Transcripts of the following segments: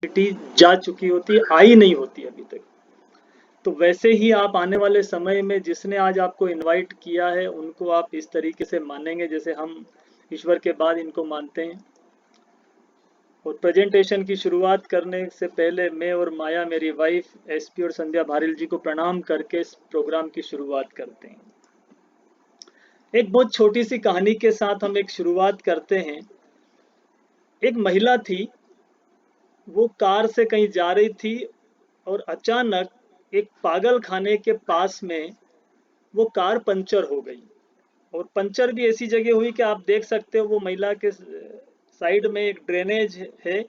जा चुकी होती है, आई नहीं होती अभी तक। तो वैसे ही आप आने वाले समय में जिसने आज आपको इनवाइट किया है उनको आप इस तरीके से मानेंगे जैसे हम ईश्वर के बाद इनको मानते हैं। और प्रेजेंटेशन की शुरुआत करने से पहले मैं और माया मेरी वाइफ एसपी और संध्या भारिल जी को प्रणाम करके इस प्रोग्राम की शुरुआत करते हैं। एक बहुत छोटी सी कहानी के साथ हम एक शुरुआत करते हैं। एक महिला थी, वो कार से कहीं जा रही थी और अचानक एक पागल खाने के पास में वो कार पंचर हो गई। और पंचर भी ऐसी जगह हुई कि आप देख सकते हो वो महिला के साइड में एक ड्रेनेज है,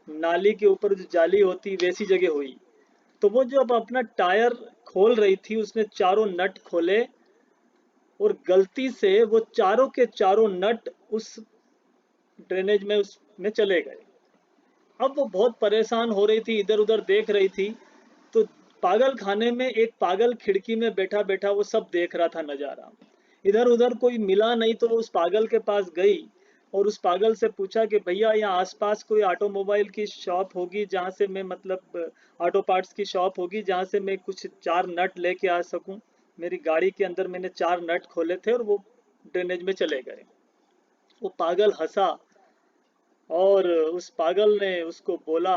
नाली के ऊपर जो जाली होती वैसी जगह हुई। तो वो जो अब अपना टायर खोल रही थी उसने चारों नट खोले और गलती से वो चारों के चारों नट उस ड्रेनेज में उसमें चले गए। अब वो बहुत परेशान हो रही थी, इधर उधर देख रही थी। तो पागल खाने में एक पागल खिड़की में बैठा बैठा वो सब देख रहा था नजारा। इधर उधर कोई मिला नहीं तो वो उस पागल के पास गई और उस पागल से पूछा कि भैया यहाँ आसपास कोई ऑटोमोबाइल की शॉप होगी जहाँ से मैं मतलब ऑटो पार्ट्स की शॉप होगी जहाँ से मैं कुछ 4 नट लेके आ सकूं। मेरी गाड़ी के अंदर मैंने 4 नट खोले थे और वो ड्रेनेज में चले गए। वो पागल हंसा और उस पागल ने उसको बोला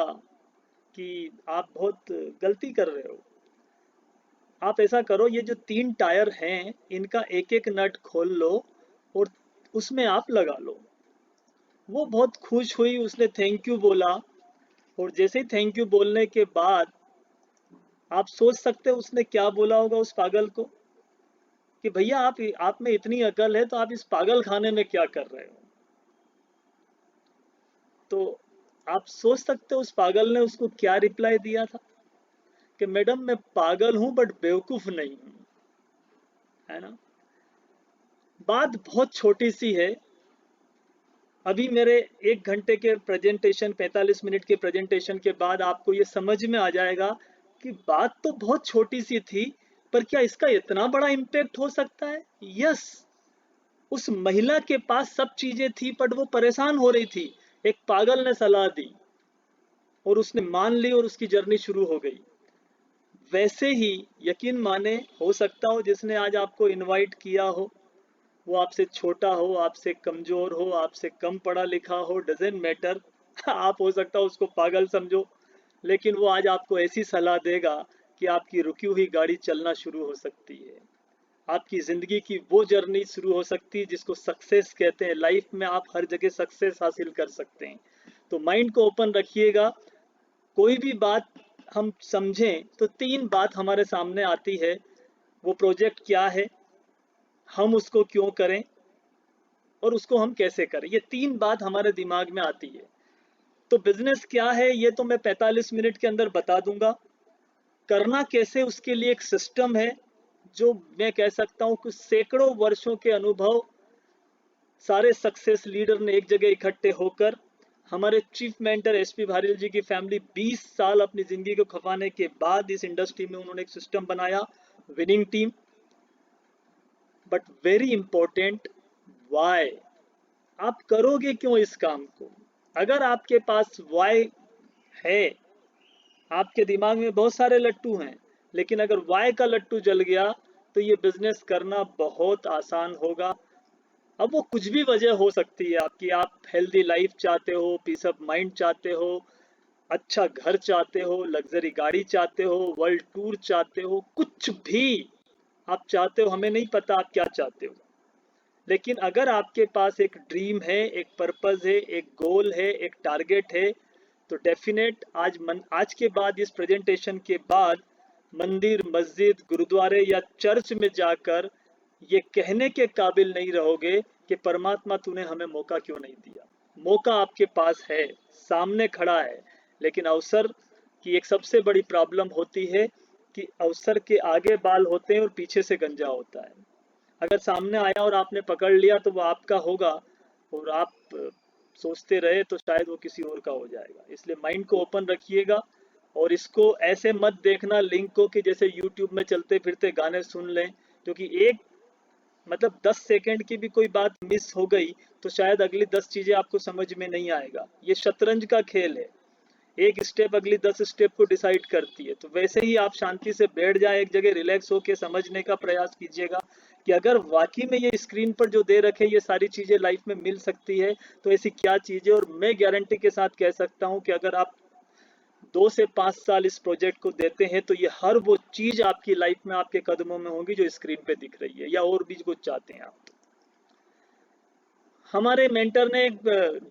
कि आप बहुत गलती कर रहे हो। आप ऐसा करो, ये जो 3 टायर हैं इनका एक एक नट खोल लो और उसमें आप लगा लो। वो बहुत खुश हुई, उसने थैंक यू बोला। और जैसे ही थैंक यू बोलने के बाद आप सोच सकते हो उसने क्या बोला होगा उस पागल को कि भैया आप में इतनी अकल है तो आप इस पागल खाने में क्या कर रहे हो। तो आप सोच सकते हो उस पागल ने उसको क्या रिप्लाई दिया था कि मैडम मैं पागल हूं बट बेवकूफ नहीं हूं, है ना। बात बहुत छोटी सी है। अभी मेरे 1 घंटे के प्रेजेंटेशन 45 मिनट के प्रेजेंटेशन के बाद आपको ये समझ में आ जाएगा कि बात तो बहुत छोटी सी थी पर क्या इसका इतना बड़ा इम्पैक्ट हो सकता है। यस, उस महिला के पास सब चीजें थी पर वो परेशान हो रही थी। एक पागल ने सलाह दी और उसने मान ली और उसकी जर्नी शुरू हो गई। वैसे ही यकीन माने, हो सकता हो जिसने आज आपको इनवाइट किया हो वो आपसे छोटा हो, आपसे कमजोर हो, आपसे कम पढ़ा लिखा हो, डजेंट मैटर। आप हो सकता हो उसको पागल समझो, लेकिन वो आज आपको ऐसी सलाह देगा कि आपकी रुकी हुई गाड़ी चलना शुरू हो सकती है। आपकी जिंदगी की वो जर्नी शुरू हो सकती है जिसको सक्सेस कहते हैं। लाइफ में आप हर जगह सक्सेस हासिल कर सकते हैं। तो माइंड को ओपन रखिएगा। कोई भी बात हम समझें तो 3 बात हमारे सामने आती है। वो प्रोजेक्ट क्या है, हम उसको क्यों करें और उसको हम कैसे करें। ये 3 बात हमारे दिमाग में आती है। तो बिजनेस क्या है ये तो मैं 45 मिनट के अंदर बता दूंगा। करना कैसे उसके लिए एक सिस्टम है जो मैं कह सकता हूं कि सैकड़ों वर्षों के अनुभव सारे सक्सेस लीडर ने एक जगह इकट्ठे होकर, हमारे चीफ मेंटर एसपी भारिल जी की फैमिली 20 साल अपनी जिंदगी को खपाने के बाद इस इंडस्ट्री में उन्होंने एक सिस्टम बनाया, winning team. But very important, why, आप करोगे क्यों इस काम को। अगर आपके पास वाई है, आपके दिमाग में बहुत सारे लट्टू हैं, लेकिन अगर वाई का लट्टू जल गया तो ये बिजनेस करना बहुत आसान होगा। अब वो कुछ भी वजह हो सकती है आपकी। आप हेल्दी लाइफ चाहते हो, पीस ऑफ माइंड चाहते हो, अच्छा घर चाहते हो, लग्जरी गाड़ी चाहते हो, वर्ल्ड टूर चाहते हो, कुछ भी आप चाहते हो, हमें नहीं पता आप क्या चाहते हो। लेकिन अगर आपके पास एक ड्रीम है, एक पर्पस है, एक गोल है, एक टारगेट है, तो डेफिनेट आज के बाद, इस प्रेजेंटेशन के बाद मंदिर, मस्जिद, गुरुद्वारे या चर्च में जाकर ये कहने के काबिल नहीं रहोगे कि परमात्मा तूने हमें मौका क्यों नहीं दिया। मौका आपके पास है, सामने खड़ा है, लेकिन अवसर की एक सबसे बड़ी प्रॉब्लम होती है कि अवसर के आगे बाल होते हैं और पीछे से गंजा होता है। अगर सामने आया और आपने पकड़ लिया तो वो आपका होगा, और आप सोचते रहे तो शायद वो किसी और का हो जाएगा। इसलिए माइंड को ओपन रखिएगा और इसको ऐसे मत देखना लिंक को कि जैसे यूट्यूब में चलते फिरते गाने सुन लें, क्योंकि एक मतलब 10 सेकंड की भी कोई बात मिस हो गई तो शायद अगली 10 चीजें आपको समझ में नहीं आएगा। ये शतरंज का खेल है। एक स्टेप अगली 10 स्टेप को डिसाइड करती है। तो वैसे ही आप शांति से बैठ जाए एक जगह, रिलैक्स होके समझने का प्रयास कीजिएगा कि अगर वाकई में ये स्क्रीन पर जो दे रखे ये सारी चीजें लाइफ में मिल सकती है तो ऐसी क्या चीजें। और मैं गारंटी के साथ कह सकता हूं कि अगर आप 2 से 5 साल इस प्रोजेक्ट को देते हैं तो ये हर वो चीज आपकी लाइफ में आपके कदमों में होगी जो स्क्रीन पे दिख रही है, या और भी कुछ चाहते हैं आप। हमारे मेंटर ने एक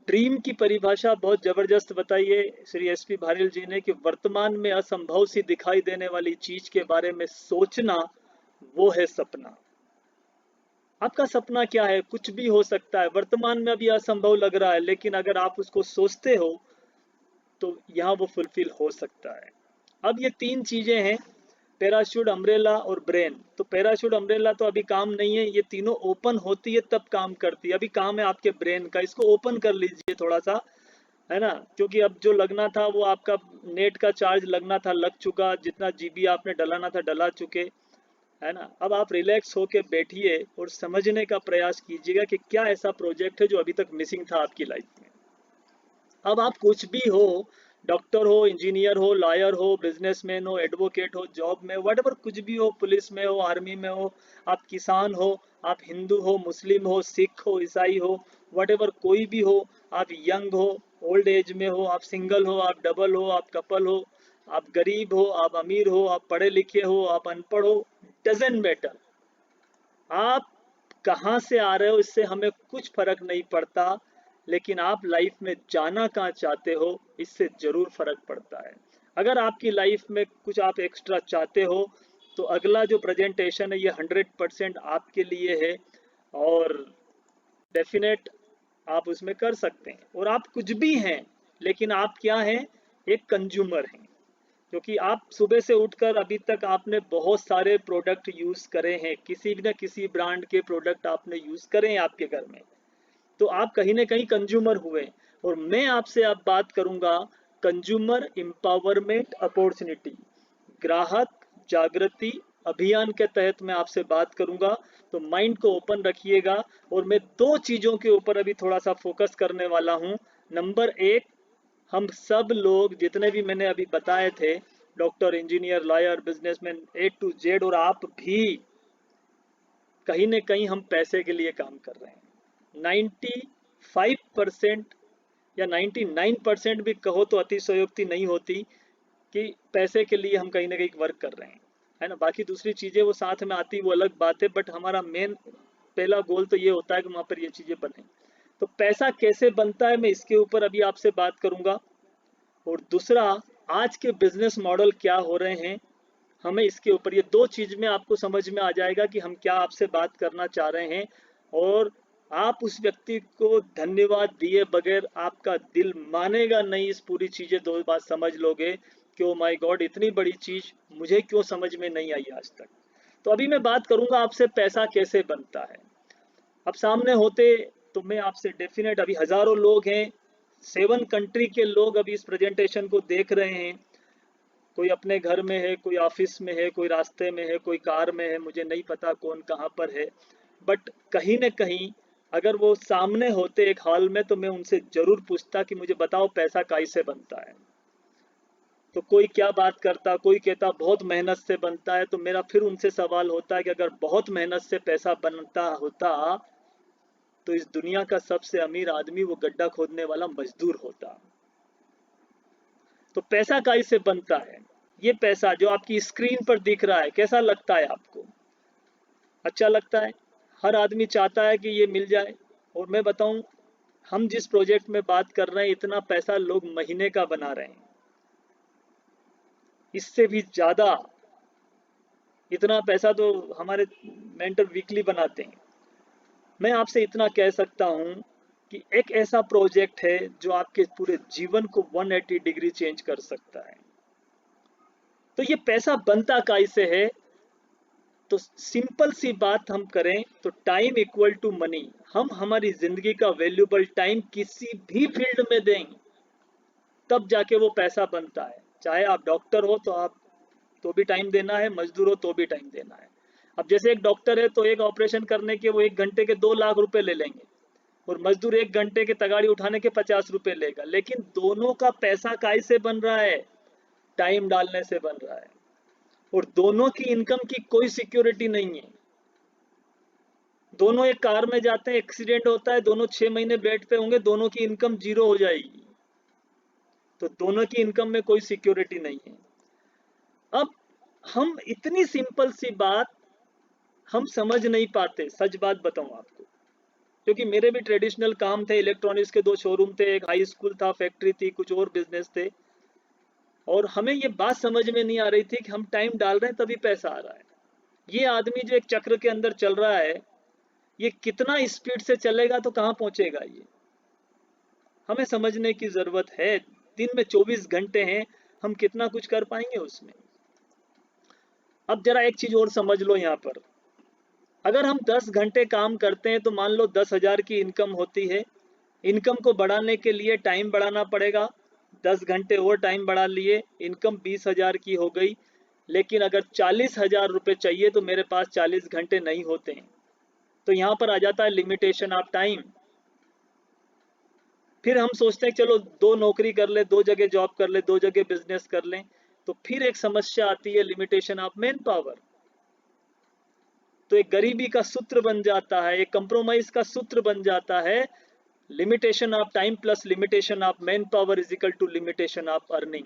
ड्रीम की परिभाषा बहुत जबरदस्त बताई है, श्री एसपी भारिल जी ने, कि वर्तमान में असंभव सी दिखाई देने वाली चीज के बारे में सोचना वो है सपना। आपका सपना क्या है? कुछ भी हो सकता है, वर्तमान में अभी असंभव लग रहा है, लेकिन अगर आप उसको सोचते हो तो यहाँ वो फुलफिल हो सकता है। अब ये 3 चीजें हैं, पैराशूट, अम्ब्रेला और ब्रेन। तो पैराशूट, अम्ब्रेला तो अभी काम नहीं है, ये तीनों ओपन होती है तब काम करती है। अभी काम है आपके ब्रेन का, इसको ओपन कर लीजिए थोड़ा सा, है ना, क्योंकि अब जो लगना था वो आपका नेट का चार्ज लगना था लग चुका, जितना जीबी आपने डलाना था डला चुके, है ना। अब आप रिलैक्स होके बैठिए और समझने का प्रयास कीजिएगा कि क्या ऐसा प्रोजेक्ट है जो अभी तक मिसिंग था आपकी लाइफ में। अब आप कुछ भी हो, डॉक्टर हो, इंजीनियर हो, लॉयर हो, बिजनेसमैन हो, एडवोकेट हो, जॉब में, व्हाटएवर कुछ भी हो, पुलिस में हो, आर्मी में हो, आप किसान हो, आप हिंदू हो, मुस्लिम हो, सिख हो, ईसाई हो, व्हाटएवर कोई भी हो, आप यंग हो, ओल्ड एज में हो, आप सिंगल हो, आप डबल हो, आप कपल हो, आप गरीब हो, आप अमीर हो, आप पढ़े लिखे हो, आप अनपढ़ हो, डजेंट मैटर। आप कहाँ से आ रहे हो इससे हमें कुछ फर्क नहीं पड़ता, लेकिन आप लाइफ में जाना कहाँ चाहते हो इससे जरूर फर्क पड़ता है। अगर आपकी लाइफ में कुछ आप एक्स्ट्रा चाहते हो तो अगला जो प्रेजेंटेशन है ये 100% आपके लिए है, और डेफिनेट आप उसमें कर सकते हैं। और आप कुछ भी हैं, लेकिन आप क्या हैं? एक कंज्यूमर हैं, क्योंकि आप सुबह से उठकर अभी तक आपने बहुत सारे प्रोडक्ट यूज करे हैं, किसी भी ना किसी ब्रांड के प्रोडक्ट आपने यूज करे हैं आपके घर में, तो आप कहीं ना कहीं कंज्यूमर हुए। और मैं आपसे अब बात करूंगा कंज्यूमर एम्पावरमेंट अपॉर्चुनिटी, ग्राहक जागृति अभियान के तहत मैं आपसे बात करूंगा। तो माइंड को ओपन रखिएगा, और मैं 2 चीजों के ऊपर अभी थोड़ा सा फोकस करने वाला हूं। नंबर 1, हम सब लोग जितने भी मैंने अभी बताए थे, doctor, engineer, lawyer, businessman, A to Z, और आप भी कहीं न कहीं हम पैसे के लिए काम कर रहे हैं। 95% या 99% भी कहो तो अतिशयोक्ति नहीं होती कि पैसे के लिए हम कहीं ना कहीं वर्क कर रहे हैं, है ना। बाकी दूसरी चीजें वो साथ में आती, वो अलग बात है, बट हमारा मेन पहला गोल तो ये होता है कि वहां पर ये चीजें बने। तो पैसा कैसे बनता है मैं इसके ऊपर अभी आपसे बात करूंगा। और दूसरा, आज के बिजनेस मॉडल क्या हो रहे हैं, हमें इसके ऊपर, ये 2 चीज में आपको समझ में आ जाएगा कि हम क्या आपसे बात करना चाह रहे हैं। और आप उस व्यक्ति को धन्यवाद दिए बगैर आपका दिल मानेगा नहीं, इस पूरी चीजें 2 बात समझ लोगे कि ओ माय गॉड, इतनी बड़ी चीज मुझे क्यों समझ में नहीं आई आज तक। तो अभी मैं बात करूंगा आपसे पैसा कैसे बनता है। अब सामने होते तो मैं आपसे डेफिनेट, अभी हजारों लोग हैं, 7 कंट्री के लोग अभी इस प्रेजेंटेशन को देख रहे हैं। कोई अपने घर में है, कोई ऑफिस में है, कोई रास्ते में है, कोई कार में है, मुझे नहीं पता कौन कहाँ पर है, बट कहीं न कहीं अगर वो सामने होते एक हॉल में तो मैं उनसे जरूर पूछता कि मुझे बताओ पैसा कैसे बनता है। तो कोई क्या बात करता, कोई कहता बहुत मेहनत से बनता है। तो मेरा फिर उनसे सवाल होता है कि अगर बहुत मेहनत से पैसा बनता होता तो इस दुनिया का सबसे अमीर आदमी वो गड्ढा खोदने वाला मजदूर होता। तो पैसा कैसे बनता है? ये पैसा जो आपकी स्क्रीन पर दिख रहा है, कैसा लगता है आपको? अच्छा लगता है? हर आदमी चाहता है कि ये मिल जाए। और मैं बताऊं, हम जिस प्रोजेक्ट में बात कर रहे हैं, इतना पैसा लोग महीने का बना रहे हैं, इससे भी ज्यादा। इतना पैसा तो हमारे मेंटर वीकली बनाते हैं। मैं आपसे इतना कह सकता हूं कि एक ऐसा प्रोजेक्ट है जो आपके पूरे जीवन को 180 डिग्री चेंज कर सकता है। तो ये पैसा बनता कैसे है? तो सिंपल सी बात हम करें तो टाइम इक्वल टू मनी। हम हमारी जिंदगी का वैल्यूबल टाइम किसी भी फील्ड में देंगे तब जाके वो पैसा बनता है। चाहे आप डॉक्टर हो तो आप तो भी टाइम देना है, मजदूर हो तो भी टाइम देना है। अब जैसे एक डॉक्टर है तो एक ऑपरेशन करने के वो 1 घंटे के 2 लाख रुपए ले लेंगे, और मजदूर 1 घंटे के तगाड़ी उठाने के 50 रुपए लेगा, लेकिन दोनों का पैसा काय से बन रहा है? टाइम डालने से बन रहा है। और दोनों की इनकम की कोई सिक्योरिटी नहीं है। दोनों एक कार में जाते हैं, एक्सीडेंट होता है, दोनों 6 महीने बेड पे होंगे, दोनों की इनकम 0 हो जाएगी। तो दोनों की इनकम में कोई सिक्योरिटी नहीं है। अब हम इतनी सिंपल सी बात हम समझ नहीं पाते, सच बात बताऊं आपको, क्योंकि मेरे भी ट्रेडिशनल काम थे, इलेक्ट्रॉनिक्स के 2 शोरूम थे, एक हाई स्कूल था, फैक्ट्री थी, कुछ और बिजनेस थे, और हमें ये बात समझ में नहीं आ रही थी कि हम टाइम डाल रहे हैं तभी पैसा आ रहा है। ये आदमी जो एक चक्र के अंदर चल रहा है, ये कितना स्पीड से चलेगा तो कहां पहुंचेगा? ये हमें समझने की जरूरत है। दिन में 24 घंटे हैं, हम कितना कुछ कर पाएंगे उसमें? अब जरा एक चीज और समझ लो यहाँ पर, अगर हम 10 घंटे काम करते हैं तो मान लो 10,000 की इनकम होती है। इनकम को बढ़ाने के लिए टाइम बढ़ाना पड़ेगा, 10 घंटे और टाइम बढ़ा लिए, इनकम 20,000 की हो गई। लेकिन अगर 40,000 रुपये चाहिए तो मेरे पास 40 घंटे नहीं होते हैं। तो यहाँ पर आ जाता है लिमिटेशन ऑफ टाइम। फिर हम सोचते हैं चलो 2 नौकरी कर ले, 2 जगह जॉब कर ले, 2 जगह बिजनेस कर लें। तो फिर एक समस्या आती है, लिमिटेशन ऑफ मैन पावर। तो एक गरीबी का सूत्र बन जाता है, एक कंप्रोमाइज का सूत्र बन जाता है। Limitation of time plus limitation of man power is equal to limitation of earning.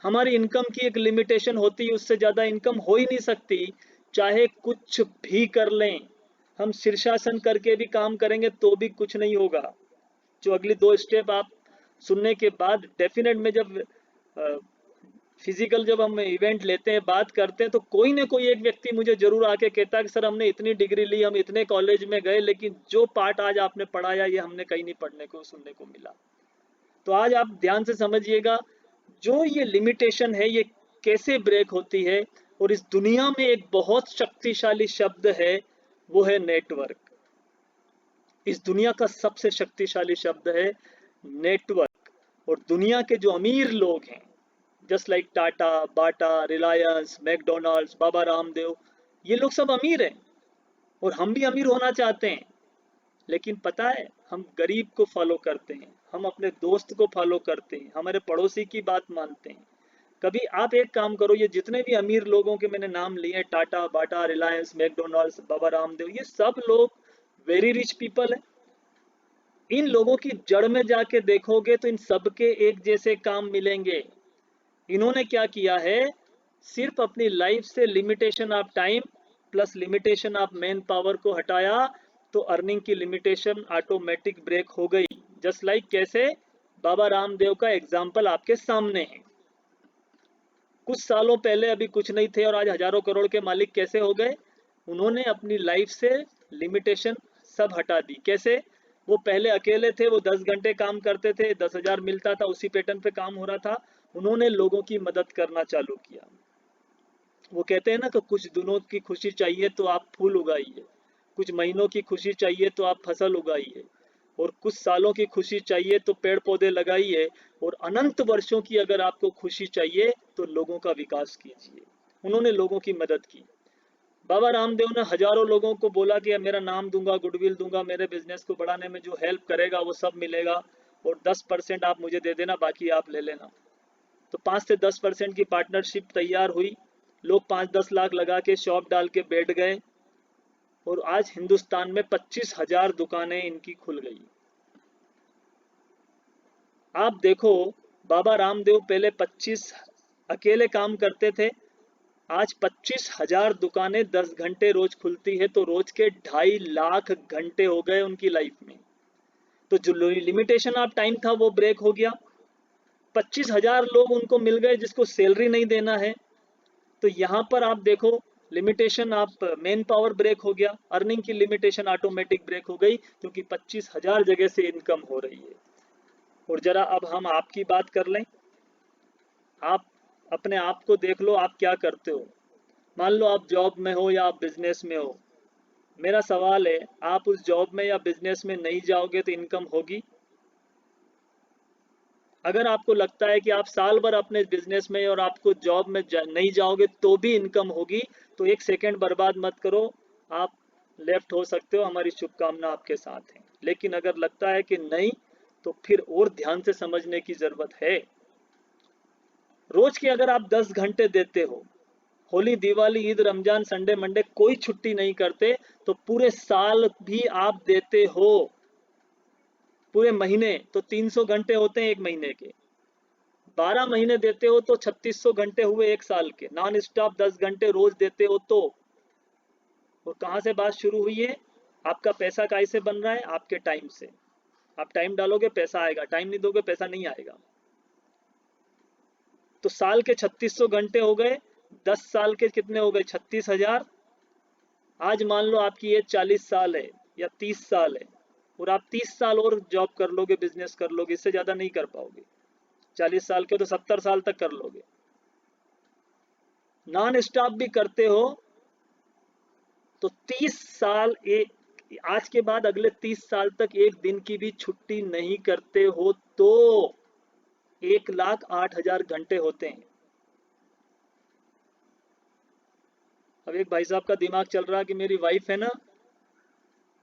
हमारी इनकम की एक लिमिटेशन होती है, उससे ज्यादा इनकम हो ही नहीं सकती, चाहे कुछ भी कर लें। हम शीर्षासन करके भी काम करेंगे तो भी कुछ नहीं होगा। जो अगली 2 स्टेप आप सुनने के बाद डेफिनेट में जब फिजिकल जब हम इवेंट लेते हैं, बात करते हैं, तो कोई ना कोई एक व्यक्ति मुझे जरूर आके कहता है कि सर हमने इतनी डिग्री ली, हम इतने कॉलेज में गए, लेकिन जो पार्ट आज आपने पढ़ाया ये हमने कहीं नहीं पढ़ने को सुनने को मिला। तो आज आप ध्यान से समझिएगा, जो ये लिमिटेशन है ये कैसे ब्रेक होती है। और इस दुनिया में एक बहुत शक्तिशाली शब्द है, वो है नेटवर्क। इस दुनिया का सबसे शक्तिशाली शब्द है नेटवर्क। और दुनिया के जो अमीर लोग हैं, जस्ट लाइक टाटा, बाटा, रिलायंस, मैकडोनाल्ड्स, बाबा रामदेव, ये लोग सब अमीर हैं और हम भी अमीर होना चाहते हैं। लेकिन पता है, हम गरीब को फॉलो करते हैं, हम अपने दोस्त को फॉलो करते हैं, हमारे पड़ोसी की बात मानते हैं। कभी आप एक काम करो, ये जितने भी अमीर लोगों के मैंने नाम लिए, टाटा, बाटा, रिलायंस, मैकडोनाल्ड्स, बाबा रामदेव, ये सब लोग वेरी रिच पीपल है। इन लोगों की जड़ में जाके देखोगे तो इन सबके एक जैसे काम मिलेंगे। इन्होंने क्या किया है, सिर्फ अपनी लाइफ से limitation of time plus limitation of man power को हटाया, तो अर्निंग की लिमिटेशन ऑटोमेटिक ब्रेक हो गई। जस्ट लाइक कैसे, बाबा रामदेव का एग्जाम्पल आपके सामने है। कुछ सालों पहले अभी कुछ नहीं थे और आज हजारों करोड़ के मालिक कैसे हो गए? उन्होंने अपनी लाइफ से लिमिटेशन सब हटा दी। कैसे? वो पहले अकेले थे, वो 10 घंटे काम करते थे, 10,000 मिलता था, उसी पैटर्न पे काम हो रहा था। उन्होंने लोगों की मदद करना चालू किया। वो कहते हैं ना कि कुछ दिनों की खुशी चाहिए तो आप फूल उगाइए, कुछ महीनों की खुशी चाहिए तो आप फसल उगाइए, और कुछ सालों की खुशी चाहिए तो पेड़ पौधे लगाइए, और अनंत वर्षों की अगर आपको खुशी चाहिए तो लोगों का विकास कीजिए। उन्होंने लोगों की मदद की। बाबा रामदेव ने हजारों लोगों को बोला कि मेरा नाम दूंगा, गुडविल दूंगा, मेरे बिजनेस को बढ़ाने में जो हेल्प करेगा वो सब मिलेगा, और 10% आप मुझे दे देना, बाकी आप ले लेना। तो 5 से 10% की पार्टनरशिप तैयार हुई। लोग 5-10 लाख लगा के शॉप डाल के बैठ गए, और आज हिंदुस्तान में 25,000 दुकानें इनकी खुल गई। आप देखो, बाबा रामदेव पहले 25 अकेले काम करते थे, आज 25,000 दुकानें 10 घंटे रोज खुलती है, तो रोज के 2.5 लाख घंटे हो गए उनकी लाइफ में। तो जो लिमिटेशन ऑफ टाइम था वो ब्रेक हो गया। 25,000 लोग उनको मिल गए जिसको सैलरी नहीं देना है। तो यहाँ पर आप देखो, limitation of men power break हो गया, अर्निंग की लिमिटेशन ऑटोमेटिक ब्रेक हो गई, क्योंकि 25,000 जगह से इनकम हो रही है। और जरा अब हम आपकी बात कर लें। आप अपने आप को देख लो, आप क्या करते हो। मान लो आप जॉब में हो या आप बिजनेस में हो। मेरा सवाल है, आप उस जॉब में या बिजनेस में नहीं जाओगे तो इनकम होगी? अगर आपको लगता है कि आप साल भर अपने बिजनेस में और आपको जॉब में नहीं जाओगे तो भी इनकम होगी, तो 1 सेकंड बर्बाद मत करो, आप लेफ्ट हो सकते हो। हमारी शुभकामना आपके साथ है। लेकिन अगर लगता है कि नहीं, तो फिर और ध्यान से समझने की जरूरत है। रोज के अगर आप 10 घंटे देते हो, होली, दिवाली, ईद, रमजान, संडे, मंडे कोई छुट्टी नहीं करते, तो पूरे साल भी आप देते हो, पूरे महीने तो 300 घंटे होते हैं एक महीने के, 12 महीने देते हो तो 3600 घंटे हुए एक साल के, नॉन स्टॉप 10 घंटे रोज देते हो तो। और कहां से बात शुरू हुई है? आपका पैसा कैसे बन रहा है? आपके टाइम से। आप टाइम डालोगे पैसा आएगा, टाइम नहीं दोगे पैसा नहीं आएगा। तो साल के 3600 घंटे हो गए, 10 साल के कितने हो गए? 36,000। आज मान लो आपकी एज 40 साल है या 30 साल है, और आप 30 साल और जॉब कर लोगे, बिजनेस कर लोगे, इससे ज्यादा नहीं कर पाओगे। 40 साल के तो 70 साल तक कर लोगे। नॉन स्टॉप भी करते हो तो 30 साल, एक आज के बाद अगले 30 साल तक एक दिन की भी छुट्टी नहीं करते हो तो 1,08,000 घंटे होते हैं। अब एक भाई साहब का दिमाग चल रहा है कि मेरी वाइफ है ना,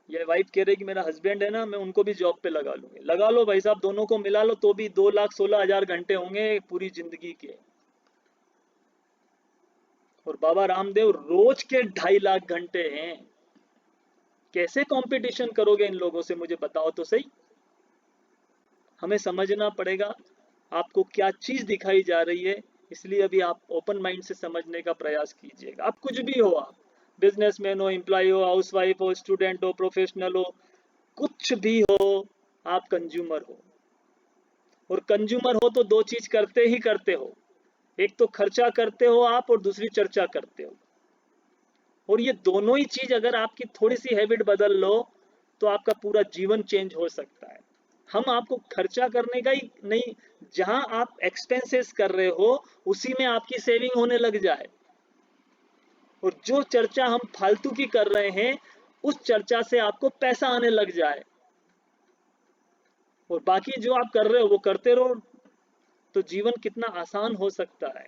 ये वाइफ कह रही कि मेरा हस्बैंड है ना, मैं उनको भी जॉब पे लगा लूंगी। लगा लो भाई साहब, दोनों को मिला लो तो भी 2,16,000 घंटे होंगे पूरी जिंदगी के। और बाबा रामदेव रोज के 2.5 लाख घंटे हैं। कैसे कंपटीशन करोगे इन लोगों से, मुझे बताओ तो सही। हमें समझना पड़ेगा आपको क्या चीज दिखाई जा रही है, इसलिए अभी आप ओपन माइंड से समझने का प्रयास कीजिएगा। आप कुछ भी हो, आप बिजनेसमैन हो, एम्प्लॉय हो, हाउसवाइफ हो, स्टूडेंट हो, प्रोफेशनल हो, कुछ भी हो, आप कंज्यूमर हो। और कंज्यूमर हो तो दो चीज करते ही करते हो, एक तो खर्चा करते हो आप, और दूसरी चर्चा करते हो। और ये दोनों ही चीज अगर आपकी थोड़ी सी हैबिट बदल लो तो आपका पूरा जीवन चेंज हो सकता है। हम आपको खर्चा करने का ही नहीं, जहां आप एक्सपेंसेस कर रहे हो उसी में आपकी सेविंग होने लग जाए। और जो चर्चा हम फालतू की कर रहे हैं उस चर्चा से आपको पैसा आने लग जाए, और बाकी जो आप कर रहे हो वो करते रहो, तो जीवन कितना आसान हो सकता है।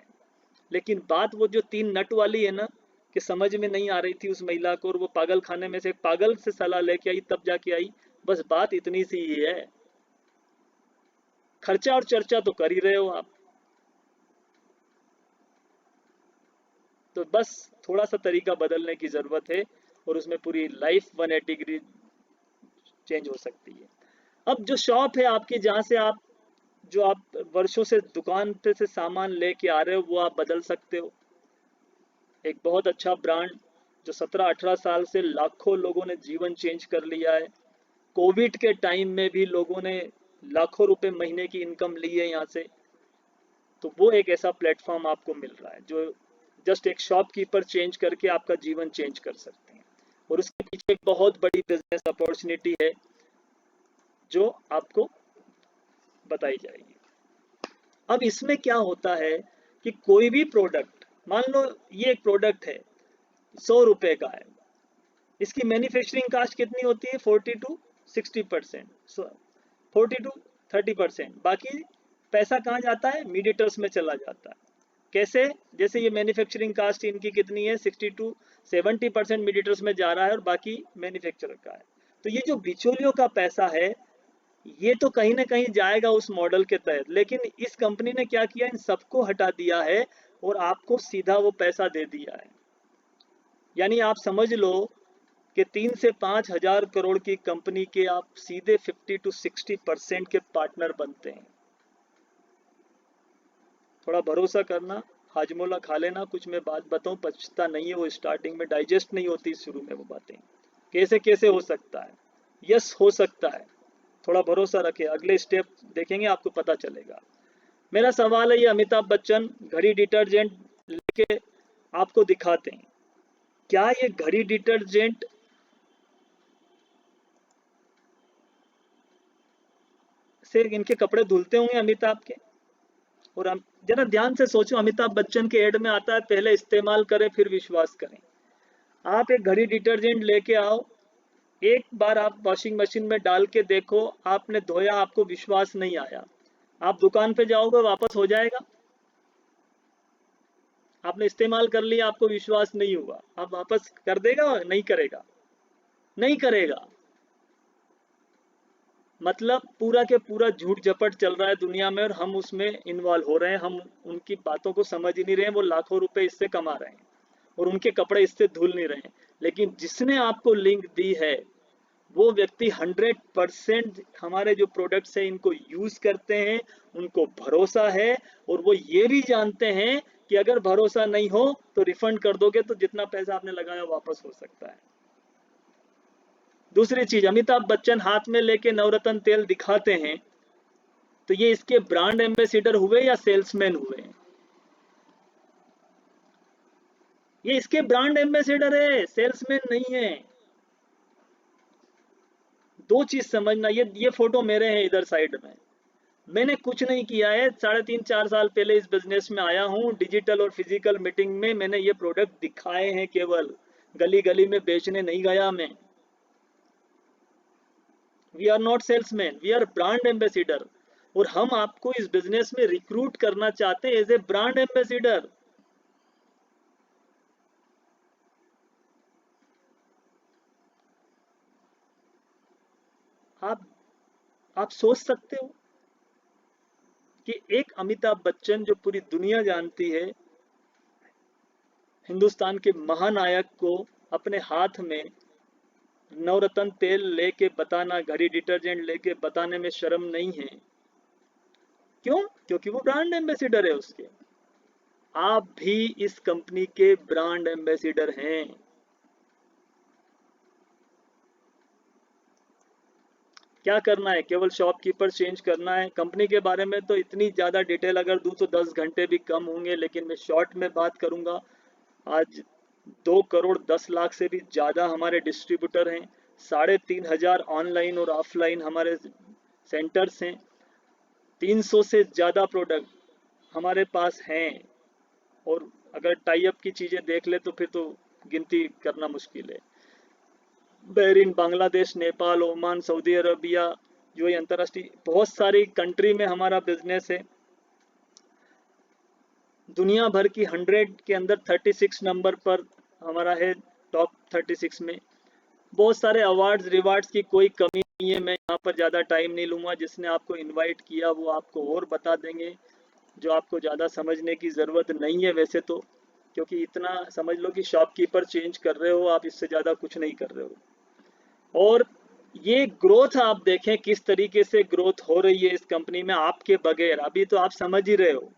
लेकिन बात वो जो 3 नट वाली है ना, कि समझ में नहीं आ रही थी उस महिला को, और वो पागल खाने में से एक पागल से सलाह लेके आई तब जाके आई। बस बात इतनी सी ही है। खर्चा और चर्चा तो कर ही रहे हो आप, तो बस थोड़ा सा तरीका बदलने की जरूरत है, और उसमें पूरी लाइफ 180 डिग्री चेंज हो सकती है। अब जो शॉप है आपकी, जहां से आप, जो आप वर्षों से दुकान पे से सामान लेके आ रहे हो, वो आप बदल सकते हो। एक बहुत अच्छा ब्रांड जो 17-18 साल से लाखों लोगों ने जीवन चेंज कर लिया है। कोविड के टाइम में भी लोगों ने लाखों रुपए महीने की इनकम ली है यहाँ से। तो वो एक ऐसा प्लेटफॉर्म आपको मिल रहा है जो जस्ट एक शॉपकीपर चेंज करके आपका जीवन चेंज कर सकते हैं। और उसके पीछे एक बहुत बड़ी बिजनेस अपॉर्चुनिटी है जो आपको बताई जाएगी। अब इसमें क्या होता है कि कोई भी प्रोडक्ट, मान लो ये एक प्रोडक्ट है, 100 रुपए का है, इसकी मैन्युफैक्चरिंग कास्ट कितनी होती है? 40 to 60%, 40 to 30%। बाकी पैसा कहाँ जाता है? मीडिएटर्स में चला जाता है। कैसे? जैसे ये मैन्युफैक्चरिंग कास्ट इनकी कितनी है? 60 to 70% मीडिएटर्स में जा रहा है और बाकी मैन्युफैक्चरर का है। तो ये जो बिचौलियों का पैसा है, ये तो कहीं ना कहीं जाएगा उस मॉडल के तहत, लेकिन इस कंपनी ने क्या किया, इन सबको हटा दिया है और आपको सीधा वो पैसा दे दिया है। यानी आप समझ लो कि 3 से 5 हजार करोड़ की कंपनी के आप सीधे 50 to 60% के पार्टनर बनते हैं। थोड़ा भरोसा करना, हाजमोला खा लेना। कुछ मैं बात बताऊं, पछता नहीं है, वो स्टार्टिंग में डाइजेस्ट नहीं होती शुरू में वो बातें, कैसे कैसे हो सकता है। यस, हो सकता है। थोड़ा भरोसा रखें, अगले स्टेप देखेंगे आपको पता चलेगा। मेरा सवाल है, ये अमिताभ बच्चन घड़ी डिटर्जेंट लेके आपको दिखाते हैं, क्या ये घड़ी डिटर्जेंट से इनके कपड़े धुलते होंगे अमिताभ के? और हम जरा ध्यान से सोचो, अमिताभ बच्चन के एड में आता है, पहले इस्तेमाल करें फिर विश्वास करें। आप एक घड़ी डिटर्जेंट लेके आओ, एक बार आप वॉशिंग मशीन में डाल के देखो, आपने धोया, आपको विश्वास नहीं आया, आप दुकान पे जाओगे वापस हो जाएगा? आपने इस्तेमाल कर लिया, आपको विश्वास नहीं हुआ, आप वापस कर देगा? नहीं करेगा, नहीं करेगा। मतलब पूरा के पूरा झूठ झपट चल रहा है दुनिया में और हम उसमें इन्वॉल्व हो रहे हैं, हम उनकी बातों को समझ ही नहीं रहे हैं। वो लाखों रुपए इससे कमा रहे हैं और उनके कपड़े इससे धुल नहीं रहे हैं, लेकिन जिसने आपको लिंक दी है वो व्यक्ति 100% हमारे जो प्रोडक्ट्स हैं इनको यूज करते हैं, उनको भरोसा है और वो ये भी जानते हैं कि अगर भरोसा नहीं हो तो रिफंड कर दोगे तो जितना पैसा आपने लगाया वापस हो सकता है। दूसरी चीज, अमिताभ बच्चन हाथ में लेके नवरत्न तेल दिखाते हैं, तो ये इसके ब्रांड एम्बेसिडर हुए या सेल्समैन हुए? ये इसके ब्रांड एम्बेसिडर है, सेल्समैन नहीं है। दो चीज समझना, ये फोटो मेरे हैं इधर साइड में, मैंने कुछ नहीं किया है। 3.5-4 साल पहले इस बिजनेस में आया हूँ। डिजिटल और फिजिकल मीटिंग में मैंने ये प्रोडक्ट दिखाए हैं, केवल गली गली में बेचने नहीं गया मैं। We are not salesman, we are brand ambassador, और हम आपको इस बिजनेस में रिक्रूट करना चाहते हैं एज ए ब्रांड एम्बेसिडर। आप आप सोच सकते हो कि एक अमिताभ बच्चन जो पूरी दुनिया जानती है, हिंदुस्तान के महानायक को अपने हाथ में नवरत्न तेल लेके बताना, घड़ी डिटर्जेंट लेके बताने में शर्म नहीं है। क्यों? क्योंकि वो ब्रांड एम्बेसिडर है उसके। आप भी इस कंपनी के ब्रांड एम्बेसिडर हैं। क्या करना है? केवल शॉपकीपर चेंज करना है। कंपनी के बारे में तो इतनी ज्यादा डिटेल अगर दूं तो 10 घंटे भी कम होंगे, लेकिन मैं शॉर्ट में बात करूंगा। आज 2 करोड़ 10 लाख से भी ज्यादा हमारे डिस्ट्रीब्यूटर हैं, 3,500 ऑनलाइन और ऑफलाइन हमारे सेंटर्स हैं, 300 से ज्यादा प्रोडक्ट हमारे पास हैं। और अगर टाई अप की चीजें देख ले तो फिर तो गिनती करना मुश्किल है। Bahrain, Bangladesh, Nepal, Oman, Saudi Arabia, जो ये अंतर्राष्ट्रीय बहुत सारी कंट्री में हमारा बिजनेस है। दुनिया भर की 100 के अंदर 36 नंबर पर हमारा है, टॉप 36 में। बहुत सारे अवार्ड्स रिवार्ड्स की कोई कमी नहीं है। मैं यहाँ पर ज़्यादा टाइम नहीं लूँगा, जिसने आपको इनवाइट किया वो आपको और बता देंगे, जो आपको ज़्यादा समझने की ज़रूरत नहीं है वैसे तो, क्योंकि इतना समझ लो कि शॉपकीपर चेंज कर रहे हो आप, इससे ज़्यादा कुछ नहीं कर रहे हो। और ये ग्रोथ आप देखें किस तरीके से ग्रोथ हो रही है इस कंपनी में आपके बगैर। अभी तो आप समझ ही रहे हो,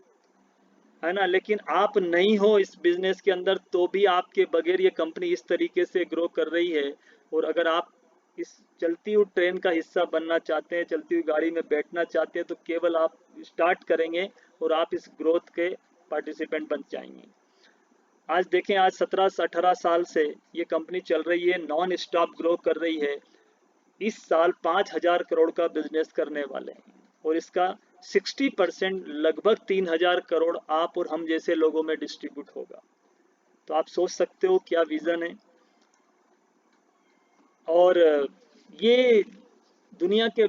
है ना, लेकिन आप नहीं हो इस बिजनेस के अंदर तो भी आपके बगैर ये कंपनी इस तरीके से ग्रो कर रही है। और अगर आप इस चलती हुई ट्रेन का हिस्सा बनना चाहते हैं, चलती हुई गाड़ी में बैठना चाहते हैं, तो केवल आप स्टार्ट करेंगे और आप इस ग्रोथ के पार्टिसिपेंट बन जाएंगे। आज देखें, आज 17 से 18 साल से ये कंपनी चल रही है, नॉन स्टॉप ग्रो कर रही है। इस साल 5,000 करोड़ का बिजनेस करने वाले हैं और इसका 60% लगभग 3,000 करोड़ आप और हम जैसे लोगों में डिस्ट्रीब्यूट होगा। तो आप सोच सकते हो क्या विजन है। और ये दुनिया के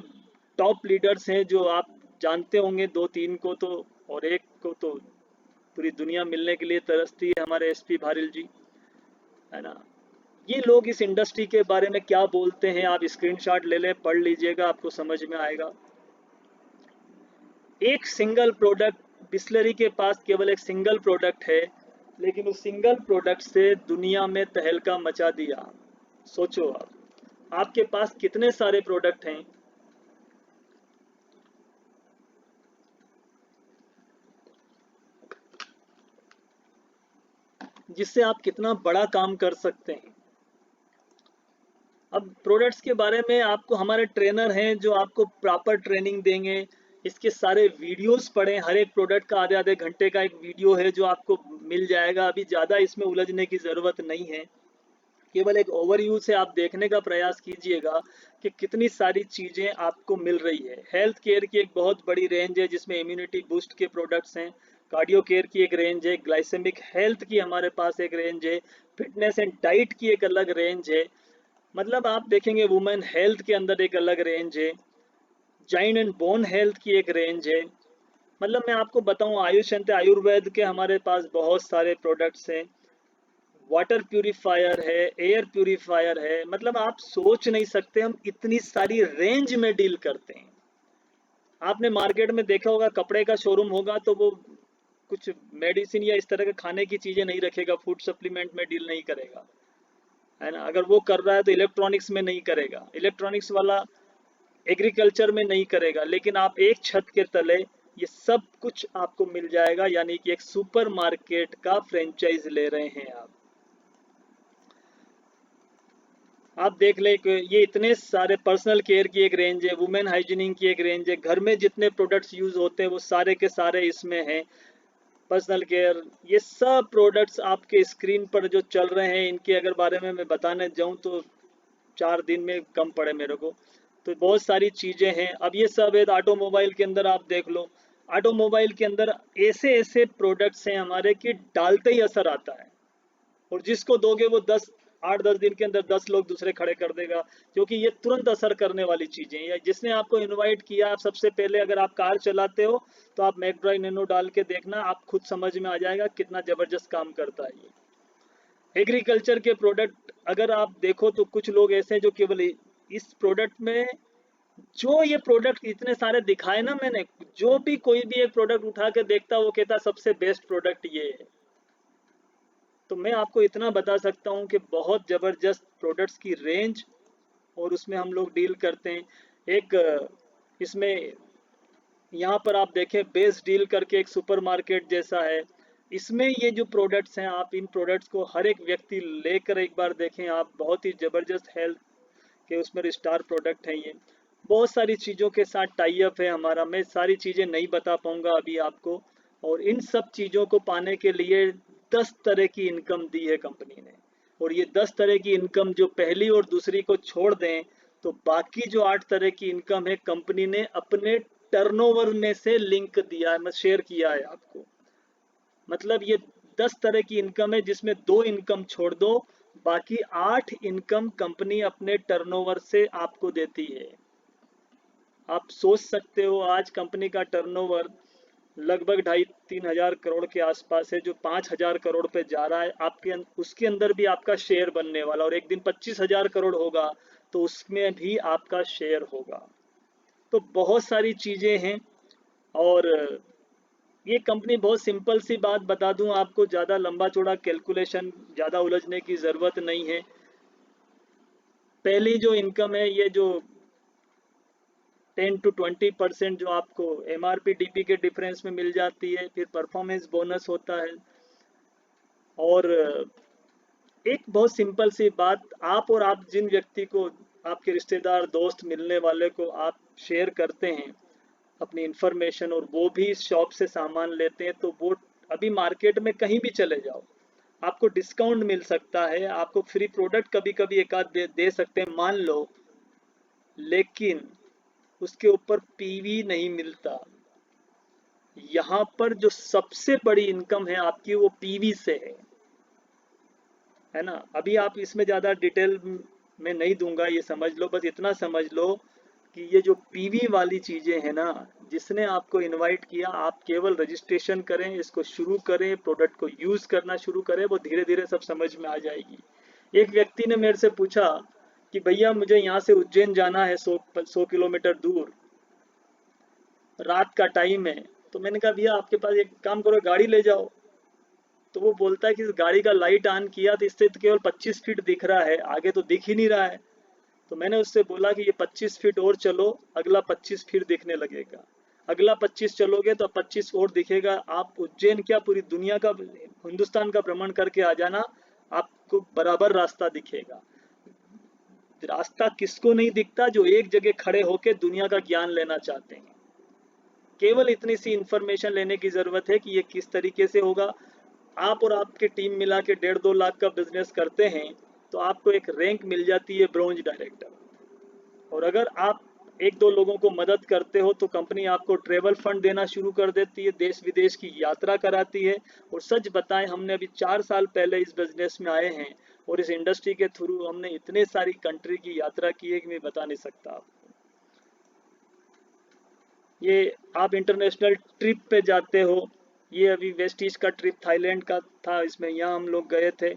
टॉप लीडर्स हैं जो आप जानते होंगे, 2-3 को तो, और एक को तो पूरी दुनिया मिलने के लिए तरसती है, हमारे एसपी भारिल जी, है ना। ये लोग इस इंडस्ट्री के बारे में क्या बोलते हैं, आप स्क्रीनशॉट ले लें, पढ़ लीजिएगा, आपको समझ में आएगा। एक सिंगल प्रोडक्ट, बिस्लरी के पास केवल एक सिंगल प्रोडक्ट है, लेकिन उस सिंगल प्रोडक्ट से दुनिया में तहलका मचा दिया। सोचो आप, आपके पास कितने सारे प्रोडक्ट हैं, जिससे आप कितना बड़ा काम कर सकते हैं। अब प्रोडक्ट्स के बारे में आपको हमारे ट्रेनर हैं जो आपको प्रॉपर ट्रेनिंग देंगे। इसके सारे वीडियोस पढ़ें, हर एक प्रोडक्ट का आधे आधे घंटे का एक वीडियो है जो आपको मिल जाएगा। अभी ज़्यादा इसमें उलझने की ज़रूरत नहीं है, केवल एक ओवरव्यू से आप देखने का प्रयास कीजिएगा कि कितनी सारी चीज़ें आपको मिल रही है। हेल्थ केयर की एक बहुत बड़ी रेंज है जिसमें इम्यूनिटी बूस्ट के प्रोडक्ट्स हैं, कार्डियो केयर की एक रेंज है, ग्लाइसेमिक हेल्थ की हमारे पास एक रेंज है, फिटनेस एंड डाइट की एक अलग रेंज है। मतलब आप देखेंगे वुमेन हेल्थ के अंदर एक अलग रेंज है, जाइन एंड बोन हेल्थ की एक रेंज है। मतलब मैं आपको बताऊं, आयुष एंड आयुर्वेद के हमारे पास बहुत सारे प्रोडक्ट्स हैं। वाटर प्यूरिफायर है, एयर प्यूरिफायर है, मतलब आप सोच नहीं सकते हम इतनी सारी रेंज में डील करते हैं। आपने मार्केट में देखा होगा, कपड़े का शोरूम होगा तो वो कुछ मेडिसिन या इस तरह के खाने की चीजें नहीं रखेगा, फूड सप्लीमेंट में डील नहीं करेगा, है ना। अगर वो कर रहा है तो इलेक्ट्रॉनिक्स में नहीं करेगा, इलेक्ट्रॉनिक्स वाला एग्रीकल्चर में नहीं करेगा। लेकिन आप एक छत के तले ये सब कुछ आपको मिल जाएगा, यानी कि एक सुपर मार्केट का फ्रेंचाइज ले रहे हैं आप। आप देख ले कि ये इतने सारे पर्सनल केयर की एक रेंज है, वुमेन हाइजीनिंग की एक रेंज है, घर में जितने प्रोडक्ट्स यूज होते हैं वो सारे के सारे इसमें हैं। पर्सनल केयर, ये सब प्रोडक्ट्स आपके स्क्रीन पर जो चल रहे हैं, इनके अगर बारे में मैं बताने जाऊं तो 4 दिन में कम पड़े मेरे को। तो बहुत सारी चीजें हैं। अब ये सब है, ऑटोमोबाइल के अंदर आप देख लो, ऑटोमोबाइल के अंदर ऐसे ऐसे प्रोडक्ट्स हैं हमारे कि डालते ही असर आता है, और जिसको दोगे वो 8-10 दिन के अंदर 10 लोग दूसरे खड़े कर देगा, क्योंकि ये तुरंत असर करने वाली चीजें हैं। या जिसने आपको इनवाइट किया, आप सबसे पहले अगर आप कार चलाते हो तो आप मैकड्राई नैनो डाल के देखना, आप खुद समझ में आ जाएगा कितना जबरदस्त काम करता है ये। एग्रीकल्चर के प्रोडक्ट अगर आप देखो तो कुछ लोग ऐसे हैं जो केवल इस प्रोडक्ट में, जो ये प्रोडक्ट इतने सारे दिखाए ना मैंने, जो भी कोई भी एक प्रोडक्ट उठा के देखता वो कहता सबसे बेस्ट प्रोडक्ट ये है। तो मैं आपको इतना बता सकता हूँ कि बहुत ज़बरदस्त प्रोडक्ट्स की रेंज, और उसमें हम लोग डील करते हैं। एक इसमें यहाँ पर आप देखें, बेस डील करके एक सुपरमार्केट जैसा है। इसमें ये जो प्रोडक्ट्स हैं, आप इन प्रोडक्ट्स को हर एक व्यक्ति लेकर एक बार देखें आप, बहुत ही ज़बरदस्त हेल्थ के उसमें स्टार प्रोडक्ट हैं ये। बहुत सारी चीज़ों के साथ टाई अप है हमारा, मैं सारी चीज़ें नहीं बता पाऊंगा अभी आपको। और इन सब चीज़ों को पाने के लिए 10 तरह की इनकम दी है कंपनी ने। और ये 10 तरह की इनकम जो पहली और दूसरी को छोड़ दें, तो बाकी जो 8 तरह की इनकम है कंपनी ने अपने टर्नओवर में से लिंक दिया है, मैं शेयर किया है आपको। मतलब ये 10 तरह की इनकम है जिसमें 2 इनकम छोड़ दो, बाकी 8 इनकम कंपनी अपने टर्नओवर से आपको देती है। आप सोच सकते हो आज कंपनी का टर्नओवर लगभग 2.5-3 हज़ार करोड़ के आसपास है, जो 5 हज़ार करोड़ पे जा रहा है। आपके उसके अंदर भी आपका शेयर बनने वाला, और एक दिन 25 हज़ार करोड़ होगा तो उसमें भी आपका शेयर होगा। तो बहुत सारी चीजें हैं। और ये कंपनी, बहुत सिंपल सी बात बता दूं आपको, ज़्यादा लंबा चौड़ा कैलकुलेशन, ज़्यादा उलझने की ज़रूरत नहीं है। पहली जो इनकम है, ये जो 10 to 20% जो आपको एमआरपी डीपी के डिफरेंस में मिल जाती है, फिर परफॉर्मेंस बोनस होता है। और एक बहुत सिंपल सी बात, आप और आप जिन व्यक्ति को, आपके रिश्तेदार दोस्त मिलने वाले को आप शेयर करते हैं अपनी इंफॉर्मेशन, और वो भी इस शॉप से सामान लेते हैं, तो वो अभी मार्केट में कहीं भी चले जाओ, आपको डिस्काउंट मिल सकता है, आपको फ्री प्रोडक्ट कभी कभी एक आध दे सकते हैं मान लो। लेकिन उसके ऊपर पीवी नहीं मिलता। यहाँ पर जो सबसे बड़ी इनकम है आपकी, वो पीवी से है ना। अभी आप इसमें ज़्यादा डिटेल में नहीं दूंगा, ये समझ लो, बस इतना समझ लो कि ये जो पीवी वाली चीज़ें हैं ना, जिसने आपको इनवाइट किया, आप केवल रजिस्ट्रेशन करें, इसको शुरू करें, प्रोडक्ट को यूज़ करना शुरू करें, वो धीरे धीरे सब समझ में आ जाएगी। एक व्यक्ति ने मेरे से पूछा कि भैया मुझे यहाँ से उज्जैन जाना है, 100 किलोमीटर दूर, रात का टाइम है। तो मैंने कहा भैया आपके पास एक काम करो, गाड़ी ले जाओ। तो वो बोलता है कि इस गाड़ी का लाइट ऑन किया तो इससे तो केवल 25 फीट दिख रहा है, आगे तो दिख ही नहीं रहा है। तो मैंने उससे बोला कि ये 25 फीट और चलो, अगला 25 फीट दिखने लगेगा। अगला 25 चलोगे तो 25 और दिखेगा। आप उज्जैन क्या, पूरी दुनिया का, हिंदुस्तान का भ्रमण करके आ जाना, आपको बराबर रास्ता दिखेगा। रास्ता किसको नहीं दिखता, जो एक जगह खड़े होकर दुनिया का ज्ञान लेना चाहते हैं। केवल इतनी सी इंफॉर्मेशन लेने की जरूरत है कि ये किस तरीके से होगा। आप और आपकी टीम मिला के 1.5-2 लाख का बिजनेस करते हैं तो आपको एक रैंक मिल जाती है, ब्रोंज डायरेक्टर। और अगर आप 1-2 लोगों को मदद करते हो तो कंपनी आपको ट्रेवल फंड देना शुरू कर देती है, देश विदेश की यात्रा कराती है। और सच बताएं, हमने अभी 4 साल पहले इस बिजनेस में आए हैं, और इस इंडस्ट्री के थ्रू हमने इतने सारी कंट्री की यात्रा की है कि मैं बता नहीं सकता आपको। ये आप इंटरनेशनल ट्रिप पे जाते हो, ये अभी वेस्ट ईस्ट का ट्रिप थाईलैंड का था, इसमें यहाँ हम लोग गए थे।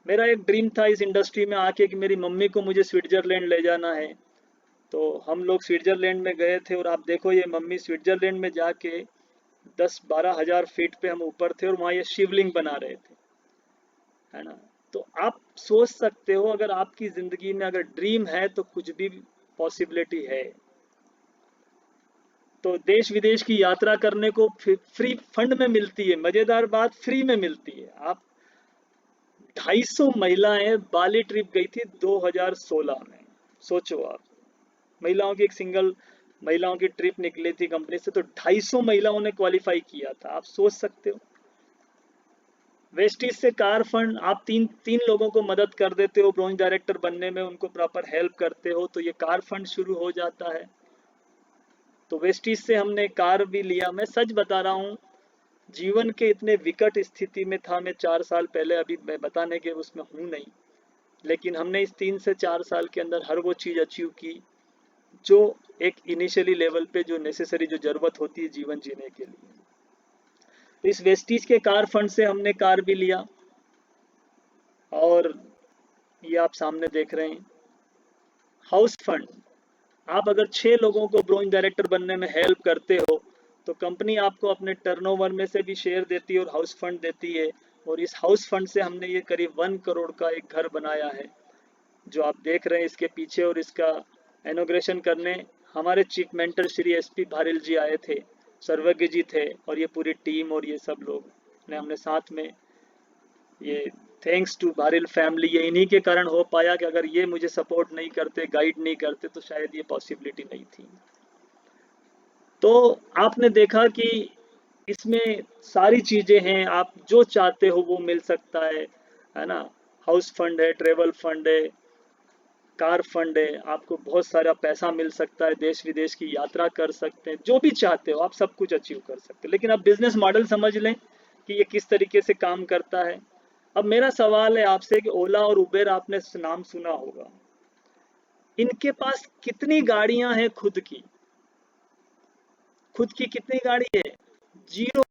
मेरा एक ड्रीम था इस इंडस्ट्री में आके कि मेरी मम्मी को मुझे स्विट्जरलैंड ले जाना है। तो हम लोग स्विट्जरलैंड में गए थे और आप देखो ये मम्मी स्विट्जरलैंड में जाके 10-12 हज़ार फीट पे हम ऊपर थे और वहाँ ये शिवलिंग बना रहे थे, है ना। तो आप सोच सकते हो अगर आपकी जिंदगी में अगर ड्रीम है तो कुछ भी पॉसिबिलिटी है। तो देश विदेश की यात्रा करने को फ्री फंड में मिलती है, मजेदार बात फ्री में मिलती है। आप 250 महिलाएं बाली ट्रिप गई थी 2016 में, सोचो आप। महिलाओं की एक सिंगल महिलाओं की ट्रिप निकली थी कंपनी से, तो 250 महिलाओं ने क्वालिफाई किया था, आप सोच सकते हो। वेस्टीज से कार फंड, आप तीन तीन लोगों को मदद कर देते हो ब्रांच डायरेक्टर बनने में, उनको प्रॉपर हेल्प करते हो तो ये कार फंड शुरू हो जाता है। तो वेस्टीज से हमने कार भी लिया। मैं सच बता रहा हूँ, जीवन के इतने विकट स्थिति में था मैं 4 साल पहले, अभी मैं बताने के उसमें हूँ नहीं, लेकिन हमने इस 3 से 4 साल के अंदर हर वो चीज अचीव की जो एक इनिशियली लेवल पे जो नेसेसरी जो जरूरत होती है जीवन जीने के लिए। तो इस वेस्टीज के कार फंड से हमने कार भी लिया और ये आप सामने देख रहे हैं हाउस फंड। आप अगर 6 लोगों को ब्रांच डायरेक्टर बनने में हेल्प करते हो तो कंपनी आपको अपने टर्नओवर में से भी शेयर देती है और हाउस फंड देती है। और इस हाउस फंड से हमने ये करीब 1 करोड़ का एक घर बनाया है जो आप देख रहे हैं इसके पीछे। और इसका इनॉग्रेशन करने हमारे chief mentor Shri SP Bharill जी आए थे, सर्वज्ञ जी थे और ये पूरी टीम और ये सब लोग ने हमने साथ में ये, थैंक्स टू भारिल फैमिली, ये इन्हीं के कारण हो पाया कि अगर ये मुझे सपोर्ट नहीं करते, गाइड नहीं करते तो शायद ये पॉसिबिलिटी नहीं थी। तो आपने देखा कि इसमें सारी चीजें हैं, आप जो चाहते हो वो मिल सकता है ना। हाउस फंड है, ट्रेवल फंड है, कार फंड है, आपको बहुत सारा पैसा मिल सकता है, देश विदेश की यात्रा कर सकते हैं, जो भी चाहते हो आप सब कुछ अचीव कर सकते हो। लेकिन अब बिजनेस मॉडल समझ लें कि ये किस तरीके से काम करता है। अब मेरा सवाल है आपसे कि ओला और उबेर आपने नाम सुना होगा, इनके पास कितनी गाड़ियां हैं खुद की? खुद की कितनी गाड़ी है? जीरो।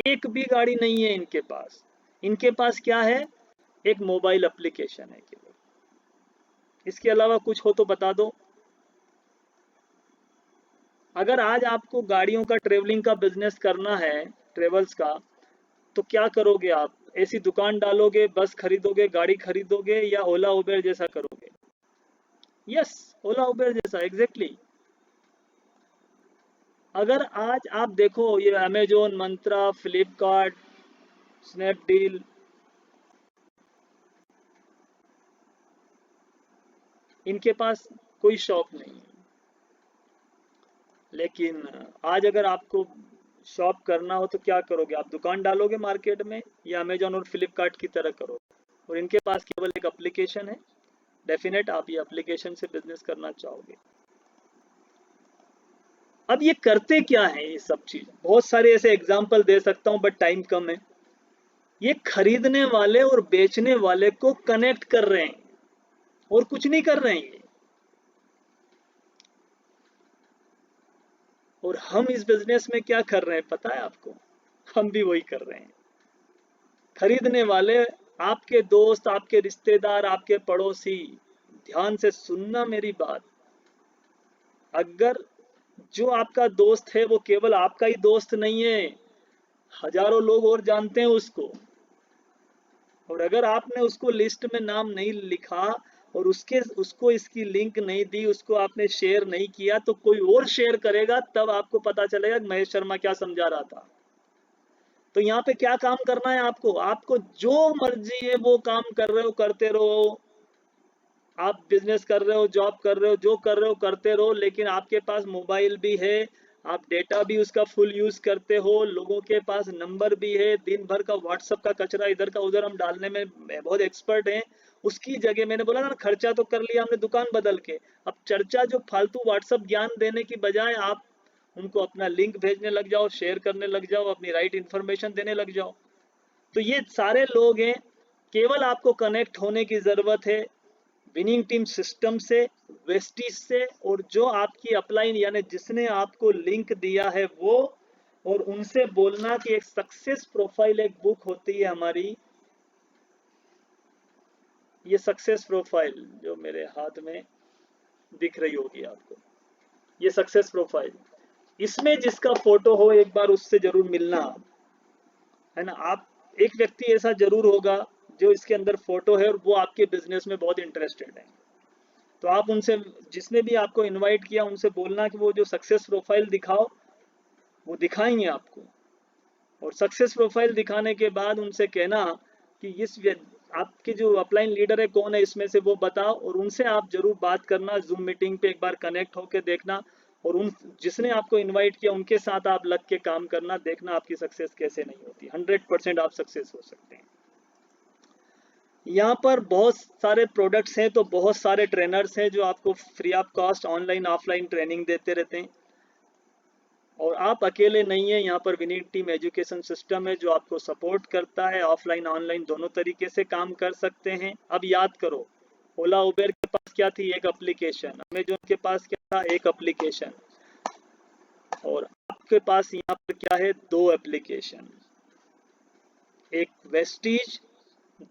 एक भी गाड़ी नहीं है इनके पास। इनके पास क्या है? एक मोबाइल एप्लीकेशन है केवल। इसके अलावा कुछ हो तो बता दो। अगर आज आपको गाड़ियों का, ट्रेवलिंग का बिजनेस करना है, ट्रेवल्स का, तो क्या करोगे आप? ऐसी दुकान डालोगे, बस खरीदोगे, गाड़ी खरीदोगे, या ओला उबेर जैसा करोगे? यस, ओला उबेर जैसा, एग्जैक्टली। अगर आज आप देखो ये अमेजोन, मंत्रा, फ्लिपकार्ट, स्नैपडील, इनके पास कोई शॉप नहीं है। लेकिन आज अगर आपको शॉप करना हो तो क्या करोगे? आप दुकान डालोगे मार्केट में या अमेजोन और फ्लिपकार्ट की तरह करोगे? और इनके पास केवल एक एप्लीकेशन है। डेफिनेट आप ये एप्लीकेशन से बिजनेस करना चाहोगे। अब ये करते क्या है ये सब चीज? बहुत सारे ऐसे एग्जाम्पल दे सकता हूं बट टाइम कम है। ये खरीदने वाले और बेचने वाले को कनेक्ट कर रहे हैं और कुछ नहीं कर रहे हैं ये। और हम इस बिजनेस में क्या कर रहे हैं पता है आपको? हम भी वही कर रहे हैं। खरीदने वाले आपके दोस्त, आपके रिश्तेदार, आपके पड़ोसी। ध्यान से सुनना मेरी बात। अगर जो आपका दोस्त है वो केवल आपका ही दोस्त नहीं है, हजारों लोग और जानते हैं उसको। और अगर आपने उसको लिस्ट में नाम नहीं लिखा और उसको इसकी लिंक नहीं दी, उसको आपने शेयर नहीं किया, तो कोई और शेयर करेगा, तब आपको पता चलेगा कि महेश शर्मा क्या समझा रहा था। तो यहाँ पे क्या काम करना है आपको? आपको जो मर्जी है वो काम कर रहे हो, करते रहो। आप बिजनेस कर रहे हो, जॉब कर रहे हो, जो कर रहे हो करते रहो, लेकिन आपके पास मोबाइल भी है, आप डेटा भी उसका फुल यूज करते हो, लोगों के पास नंबर भी है। दिन भर का व्हाट्सएप का कचरा इधर का उधर हम डालने में बहुत एक्सपर्ट हैं। उसकी जगह मैंने बोला ना, खर्चा तो कर लिया हमने दुकान बदल के। अब चर्चा जो फालतू व्हाट्सएप ज्ञान देने की बजाय आप उनको अपना लिंक भेजने लग जाओ, शेयर करने लग जाओ, अपनी राइट इन्फॉर्मेशन देने लग जाओ। तो ये सारे लोग हैं, केवल आपको कनेक्ट होने की जरूरत है विनिंग टीम सिस्टम से, वेस्टीज से, और जो आपकी अपलाइन यानी जिसने आपको लिंक दिया है वो। और उनसे बोलना कि एक सक्सेस प्रोफाइल एक बुक होती है हमारी, ये सक्सेस प्रोफाइल जो मेरे हाथ में दिख रही होगी आपको, ये सक्सेस प्रोफाइल, इसमें जिसका फोटो हो एक बार उससे जरूर मिलना, है ना। आप, एक व्यक्ति ऐसा जरूर होगा जो इसके अंदर फोटो है और वो आपके बिजनेस में बहुत इंटरेस्टेड है। तो आप उनसे, जिसने भी आपको इनवाइट किया उनसे बोलना कि वो जो सक्सेस प्रोफाइल दिखाओ, वो दिखाएंगे आपको। और सक्सेस प्रोफाइल दिखाने के बाद उनसे कहना कि आपके जो अपलाइन लीडर है कौन है इसमें से वो बताओ, और उनसे आप जरूर बात करना, जूम मीटिंग पे एक बार कनेक्ट होके देखना, और उन जिसने आपको इनवाइट किया उनके साथ आप लग के काम करना, देखना आपकी सक्सेस कैसे नहीं होती। 100% आप सक्सेस हो सकते हैं। यहाँ पर बहुत सारे प्रोडक्ट्स हैं, तो बहुत सारे ट्रेनर्स हैं जो आपको free of cost online offline training देते रहते हैं, और आप अकेले नहीं हैं। यहाँ पर विनिंग टीम एजुकेशन सिस्टम है जो आपको सपोर्ट करता है, ऑफलाइन ऑनलाइन दोनों तरीके से काम कर सकते हैं। अब याद करो, ओला उबेर के पास क्या थी? एक एप्लीकेशन। अमेजोन के पास क्या था? एक एप्लीकेशन। और आपके पास यहाँ पर क्या है? दो एप्लीकेशन। एक वेस्टीज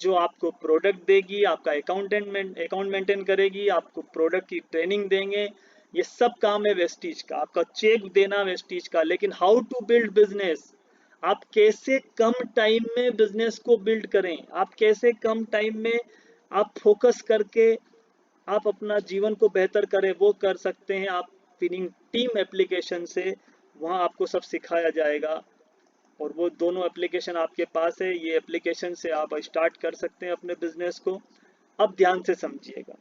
जो आपको प्रोडक्ट देगी, आपका अकाउंट मेंटेन करेगी, आपको प्रोडक्ट की ट्रेनिंग देंगे, ये सब काम है वेस्टीज का, आपका चेक देना वेस्टीज का। लेकिन हाउ टू बिल्ड बिजनेस, आप कैसे कम टाइम में बिजनेस को बिल्ड करें, आप कैसे कम टाइम में आप फोकस करके आप अपना जीवन को बेहतर करें, वो कर सकते हैं आप विनिंग टीम एप्लीकेशन से। वहां आपको सब सिखाया जाएगा, और वो दोनों एप्लीकेशन आपके पास है। ये एप्लीकेशन से आप स्टार्ट कर सकते हैं अपने बिजनेस को। अब ध्यान से समझिएगा,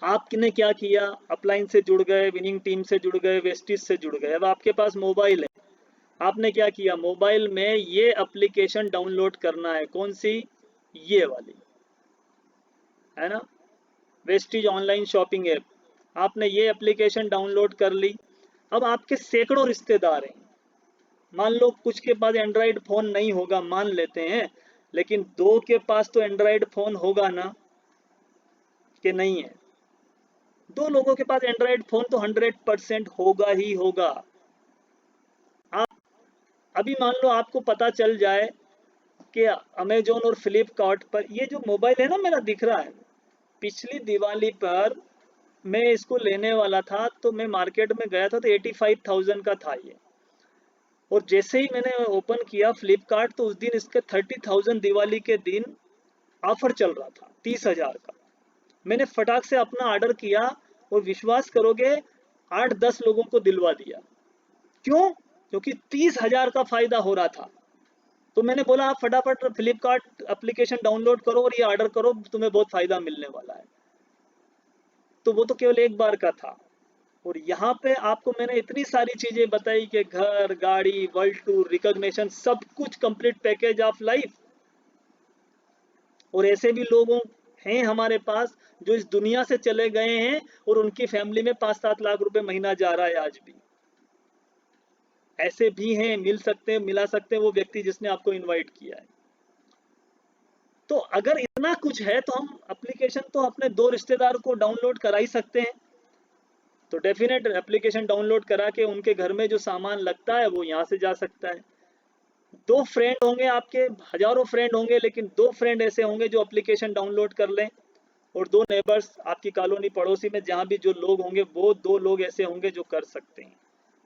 आपने क्या किया? अपलाइन से जुड़ गए, विनिंग टीम से जुड़ गए, वेस्टिज से जुड़ गए। अब आपके पास मोबाइल है, आपने क्या किया? मोबाइल में ये एप्लीकेशन डाउनलोड करना है। कौन सी? ये वाली, है ना, वेस्टिज ऑनलाइन शॉपिंग ऐप। आपने ये एप्लीकेशन डाउनलोड कर ली। अब आपके सैकड़ों रिश्तेदार हैं, मान लो कुछ के पास एंड्रॉइड फोन नहीं होगा, मान लेते हैं, लेकिन दो के पास तो एंड्रॉइड फोन होगा ना, कि नहीं है? दो लोगों के पास एंड्रॉइड फोन तो 100% होगा ही होगा। आप अभी मान लो आपको पता चल जाए कि अमेजोन और फ्लिपकार्ट पर ये जो मोबाइल है ना मेरा दिख रहा है, पिछली दिवाली पर मैं इसको लेने वाला था, तो मैं मार्केट में गया था तो 85,000 का था ये। और जैसे ही मैंने ओपन किया फ्लिपकार्ट, तो उस दिन इसके 30,000 दिवाली के दिन ऑफर चल रहा था, 30,000 का। मैंने फटाक से अपना ऑर्डर किया, और विश्वास करोगे 8-10 लोगों को दिलवा दिया। क्यों? क्योंकि 30,000 का फायदा हो रहा था। तो मैंने बोला आप फटाफट फ्लिपकार्ट एप्लीकेशन डाउनलोड करो और ये ऑर्डर करो, तुम्हें बहुत फायदा मिलने वाला है। तो वो तो केवल एक बार का था। और यहाँ पे आपको मैंने इतनी सारी चीजें बताई कि घर, गाड़ी, वर्ल्ड टूर, रिकॉग्निशन, सब कुछ कंप्लीट पैकेज ऑफ लाइफ। और ऐसे भी लोगों हैं हमारे पास जो इस दुनिया से चले गए हैं, और उनकी फैमिली में 5-7 लाख रुपए महीना जा रहा है आज भी। ऐसे भी हैं, मिल सकते हैं, मिला सकते हैं वो व्यक्ति जिसने आपको इनवाइट किया है। तो अगर इतना कुछ है तो हम एप्लीकेशन तो अपने दो रिश्तेदार को डाउनलोड करा ही सकते हैं। तो डेफिनेट एप्लीकेशन डाउनलोड करा के उनके घर में जो सामान लगता है वो यहाँ से जा सकता है। दो फ्रेंड होंगे आपके, हजारों फ्रेंड होंगे, लेकिन दो फ्रेंड ऐसे होंगे जो एप्लीकेशन डाउनलोड कर लें, और दो नेबर्स आपकी कॉलोनी पड़ोसी में जहां भी जो लोग होंगे, वो दो लोग ऐसे होंगे जो कर सकते हैं।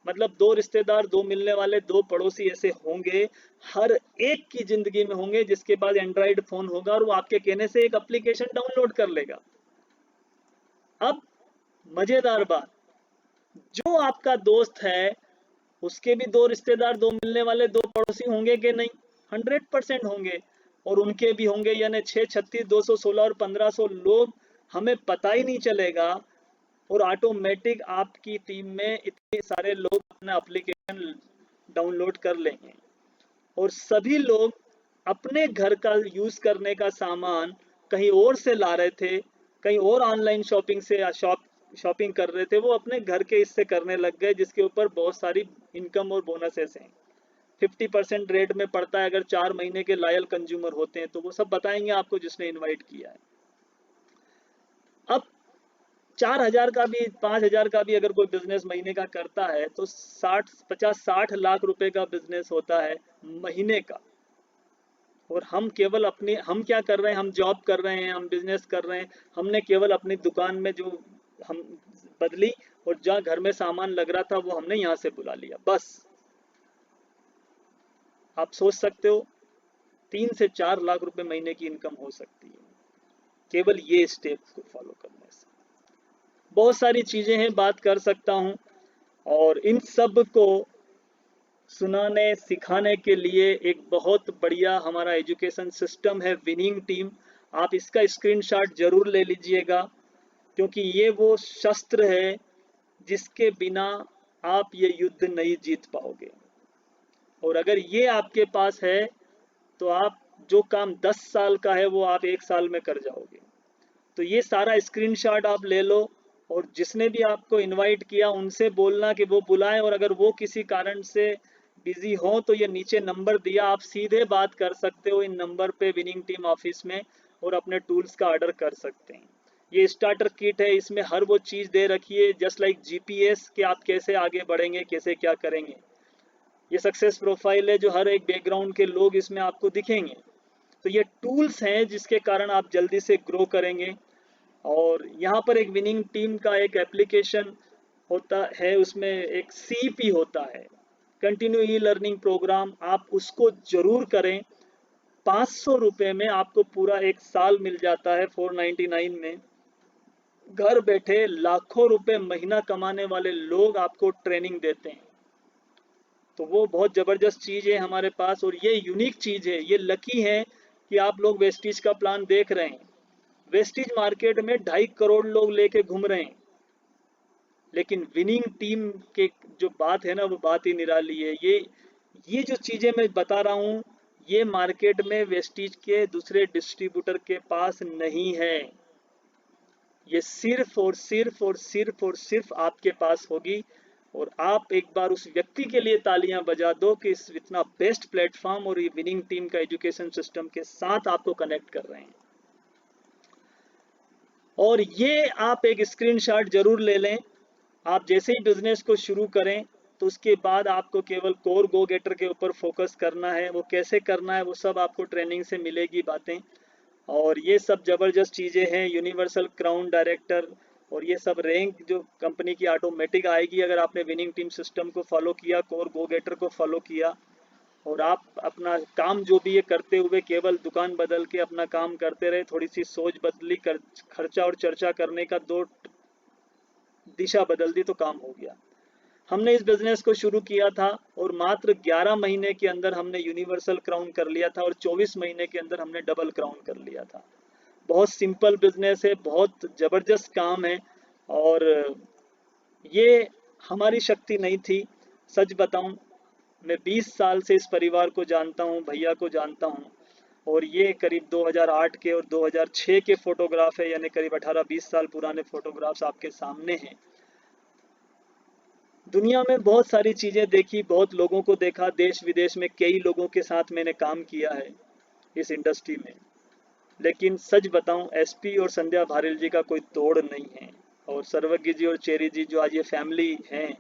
मतलब दो रिश्तेदार, दो मिलने वाले, दो पड़ोसी ऐसे होंगे, हर एक की जिंदगी में होंगे जिसके पास एंड्रॉइड फोन होगा, और वो आपके कहने से एक एप्लीकेशन डाउनलोड कर लेगा। अब मजेदार बात, जो आपका दोस्त है उसके भी दो रिश्तेदार, दो मिलने वाले, दो पड़ोसी होंगे कि नहीं? 100% होंगे। और उनके भी होंगे, यानी 6, 36, 216 और 1500 लोग, हमें पता ही नहीं चलेगा। और ऑटोमेटिक आपकी टीम में इतने सारे लोग अपना एप्लीकेशन डाउनलोड कर लेंगे, और सभी लोग अपने घर का यूज करने का सामान कहीं और से ला रहे थे, कहीं और ऑनलाइन शॉपिंग से शॉपिंग कर रहे थे, वो अपने घर के इससे करने लग गए, जिसके ऊपर बहुत सारी इनकम और बोनसेस हैं। 50% रेट में पड़ता है अगर 4 महीने के लॉयल कंज्यूमर होते हैं, तो वो सब बताएंगे आपको जिसने इनवाइट किया है। अब 4,000 का भी, 5,000 का भी अगर कोई बिजनेस महीने का करता है, तो 60, 50, 60 लाख रुपए का बिजनेस होता है महीने का। और हम केवल अपनी, हम क्या कर रहे हैं, हम जॉब कर रहे हैं, हम बिजनेस कर रहे हैं, हमने केवल अपनी दुकान में जो हम बदली और जहाँ घर में सामान लग रहा था वो हमने यहाँ से बुला लिया बस। आप सोच सकते हो 3 से 4 लाख रुपए महीने की इनकम हो सकती है केवल ये स्टेप को फॉलो करने से। बहुत सारी चीजें हैं, बात कर सकता हूं, और इन सब को सुनाने सिखाने के लिए एक बहुत बढ़िया हमारा एजुकेशन सिस्टम है, विनिंग टीम। आप इसका स्क्रीनशॉट जरूर ले लीजिएगा, क्योंकि ये वो शस्त्र है जिसके बिना आप ये युद्ध नहीं जीत पाओगे। और अगर ये आपके पास है तो आप जो काम 10 साल का है वो आप 1 साल में कर जाओगे। तो ये सारा स्क्रीनशॉट आप ले लो, और जिसने भी आपको इनवाइट किया उनसे बोलना कि वो बुलाएं, और अगर वो किसी कारण से बिजी हो तो ये नीचे नंबर दिया, आप सीधे बात कर सकते हो इन नंबर पे विनिंग टीम ऑफिस में, और अपने टूल्स का ऑर्डर कर सकते हैं। ये स्टार्टर किट है, इसमें हर वो चीज़ दे रखी है जस्ट लाइक जीपीएस कि आप कैसे आगे बढ़ेंगे, कैसे क्या करेंगे। ये सक्सेस प्रोफाइल है जो हर एक बैकग्राउंड के लोग इसमें आपको दिखेंगे। तो ये टूल्स हैं जिसके कारण आप जल्दी से ग्रो करेंगे। और यहाँ पर एक विनिंग टीम का एक एप्लीकेशन होता है, उसमें एक सीपी होता है, कंटिन्यू ई लर्निंग प्रोग्राम, आप उसको जरूर करें। 500 रुपये में आपको पूरा 1 साल मिल जाता है 499 में। घर बैठे लाखों रुपए महीना कमाने वाले लोग आपको ट्रेनिंग देते हैं। तो वो बहुत जबरदस्त चीज है हमारे पास, और ये यूनिक चीज है, ये लकी है कि आप लोग वेस्टीज का प्लान देख रहे हैं। वेस्टीज मार्केट में 2.5 करोड़ लोग लेके घूम रहे हैं, लेकिन विनिंग टीम के जो बात है ना, वो बात ही निराली है। ये जो चीजें मैं बता रहा हूँ, ये मार्केट में वेस्टीज के दूसरे डिस्ट्रीब्यूटर के पास नहीं है। ये सिर्फ और सिर्फ और सिर्फ और सिर्फ आपके पास होगी। और आप एक बार उस व्यक्ति के लिए तालियां बजा दो कि इस इतना बेस्ट प्लेटफॉर्म और ये विनिंग टीम का एजुकेशन सिस्टम के साथ आपको कनेक्ट कर रहे हैं। और ये आप एक स्क्रीनशॉट जरूर ले लें। आप जैसे ही बिजनेस को शुरू करें तो उसके बाद आपको केवल कोर गो गेटर के ऊपर फोकस करना है। वो कैसे करना है वो सब आपको ट्रेनिंग से मिलेगी बातें। और ये सब जबरदस्त चीजें हैं, यूनिवर्सल क्राउन डायरेक्टर और ये सब रैंक जो कंपनी की ऑटोमेटिक आएगी अगर आपने विनिंग टीम सिस्टम को फॉलो किया, कोर गो गेटर को फॉलो किया, और आप अपना काम जो भी ये करते हुए केवल दुकान बदल के अपना काम करते रहे, थोड़ी सी सोच बदली, खर्चा और चर्चा करने का दो दिशा बदल दी तो काम हो गया। हमने इस बिजनेस को शुरू किया था और मात्र 11 महीने के अंदर हमने यूनिवर्सल क्राउन कर लिया था, और 24 महीने के अंदर हमने डबल क्राउन कर लिया था। बहुत सिंपल बिजनेस है, बहुत जबरदस्त काम है, और ये हमारी शक्ति नहीं थी। सच बताऊं, मैं 20 साल से इस परिवार को जानता हूं, भैया को जानता हूं, और ये करीब 2008 के और 2006 के फोटोग्राफ है, यानी करीब 18-20 साल पुराने फोटोग्राफ्स आपके सामने हैं। दुनिया में बहुत सारी चीजें देखी, बहुत लोगों को देखा, देश विदेश में कई लोगों के साथ मैंने काम किया है इस इंडस्ट्री में, लेकिन सच बताऊं एसपी और संध्या भारेल जी का कोई तोड़ नहीं है। और सर्वज्ञ जी और चेरी जी जो आज ये फैमिली हैं,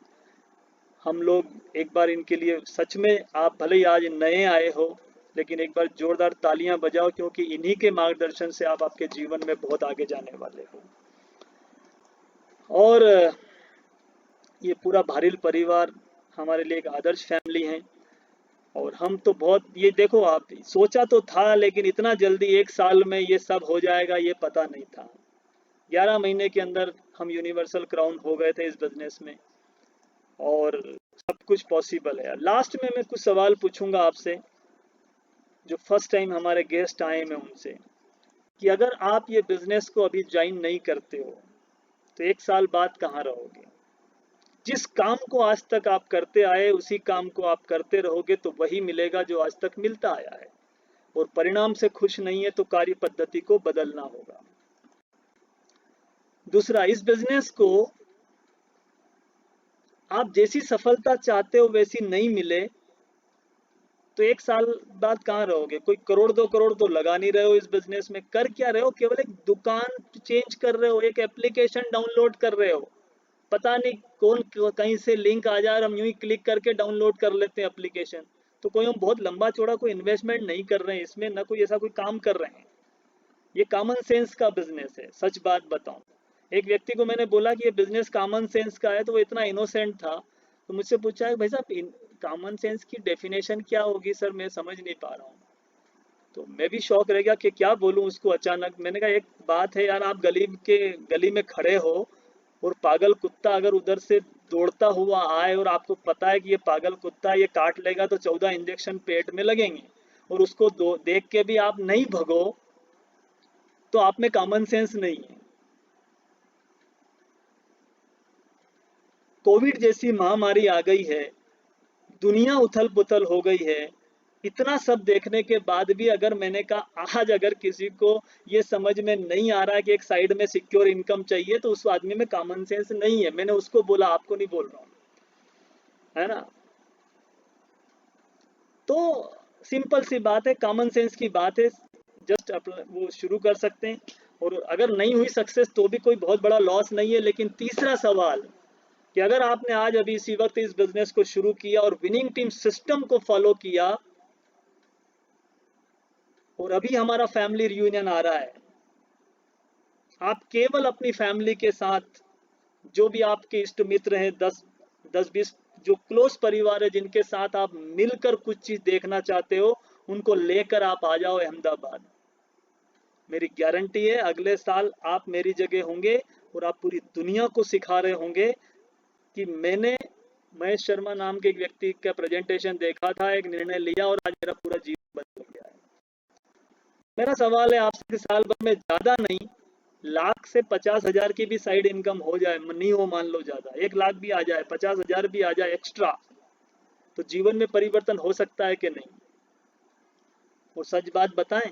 हम लोग एक बार इनके लिए सच में, आप भले ही आज नए आए हो लेकिन एक बार जोरदार तालियां बजाओ, क्योंकि इन्हीं के मार्गदर्शन से आप आपके जीवन में बहुत आगे जाने वाले हो। और ये पूरा भारिल परिवार हमारे लिए एक आदर्श फैमिली है। और हम तो बहुत, ये देखो आप, सोचा तो था लेकिन इतना जल्दी 1 साल में ये सब हो जाएगा ये पता नहीं था। 11 महीने के अंदर हम यूनिवर्सल क्राउन हो गए थे इस बिजनेस में, और सब कुछ पॉसिबल है। लास्ट में मैं कुछ सवाल पूछूंगा आपसे, जो फर्स्ट टाइम हमारे गेस्ट आए मैं उनसे, कि अगर आप ये बिजनेस को अभी ज्वाइन नहीं करते हो तो 1 साल बाद कहाँ रहोगे? जिस काम को आज तक आप करते आए उसी काम को आप करते रहोगे तो वही मिलेगा जो आज तक मिलता आया है। और परिणाम से खुश नहीं है तो कार्य पद्धति को बदलना होगा। दूसरा, इस बिजनेस को आप जैसी सफलता चाहते हो वैसी नहीं मिले तो 1 साल बाद कहाँ रहोगे? कोई 1-2 करोड़ तो लगा नहीं रहे हो इस बिजनेस में, कर क्या रहे हो? केवल एक दुकान चेंज कर रहे हो, एक एप्लीकेशन डाउनलोड कर रहे हो। पता नहीं कौन कहीं से लिंक आ जाए और हम यूं ही क्लिक करके डाउनलोड कर लेते हैं एप्लीकेशन। तो कोई हम बहुत लंबा चौड़ा कोई इन्वेस्टमेंट नहीं कर रहे हैं इसमें, ना कोई ऐसा कोई काम कर रहे हैं। ये कॉमन सेंस का बिजनेस है। सच बात बताऊं, एक व्यक्ति को मैंने बोला कि ये बिजनेस कॉमन सेंस का है, तो वो इतना इनोसेंट था, तो मुझसे पूछा है भाई साहब कॉमन सेंस की डेफिनेशन क्या होगी सर, मैं समझ नहीं पा रहा हूँ। तो मैं भी शौक रह गया कि क्या बोलूं उसको। अचानक मैंने कहा एक बात है यार, आप गली में खड़े हो और पागल कुत्ता अगर उधर से दौड़ता हुआ आए और आपको पता है कि ये पागल कुत्ता ये काट लेगा तो 14 इंजेक्शन पेट में लगेंगे, और उसको देख के भी आप नहीं भगो, तो आप में कॉमन सेंस नहीं है। कोविड जैसी महामारी आ गई है, दुनिया उथल पुथल हो गई है, इतना सब देखने के बाद भी अगर मैंने कहा आज अगर किसी को ये समझ में नहीं आ रहा है कि एक साइड में सिक्योर इनकम चाहिए, तो उस आदमी में कॉमन सेंस नहीं है। मैंने उसको बोला, आपको नहीं बोल रहा हूं, है ना। तो सिंपल सी बात है, कॉमन सेंस की बात है, जस्ट वो शुरू कर सकते हैं, और अगर नहीं हुई सक्सेस तो भी कोई बहुत बड़ा लॉस नहीं है। लेकिन तीसरा सवाल कि अगर आपने आज अभी इसी वक्त इस बिजनेस को शुरू किया और विनिंग टीम सिस्टम को फॉलो किया, और अभी हमारा फैमिली रियूनियन आ रहा है, आप केवल अपनी फैमिली के साथ, जो भी आपके इष्ट मित्र हैं, 10-20 जो क्लोज परिवार है जिनके साथ आप मिलकर कुछ चीज देखना चाहते हो, उनको लेकर आप आ जाओ अहमदाबाद। मेरी गारंटी है अगले साल आप मेरी जगह होंगे और आप पूरी दुनिया को सिखा रहे होंगे कि मैंने महेश शर्मा नाम के एक व्यक्ति का प्रेजेंटेशन देखा था, एक निर्णय लिया और आज मेरा पूरा जीवन बदल गया है। मेरा सवाल है आपसे कि साल भर में ज्यादा नहीं, लाख से 50,000 की भी साइड इनकम हो जाए, नहीं हो मान लो ज्यादा, 1 लाख भी आ जाए, 50,000 भी आ जाए एक्स्ट्रा, तो जीवन में परिवर्तन हो सकता है कि नहीं। और सच बात बताएं,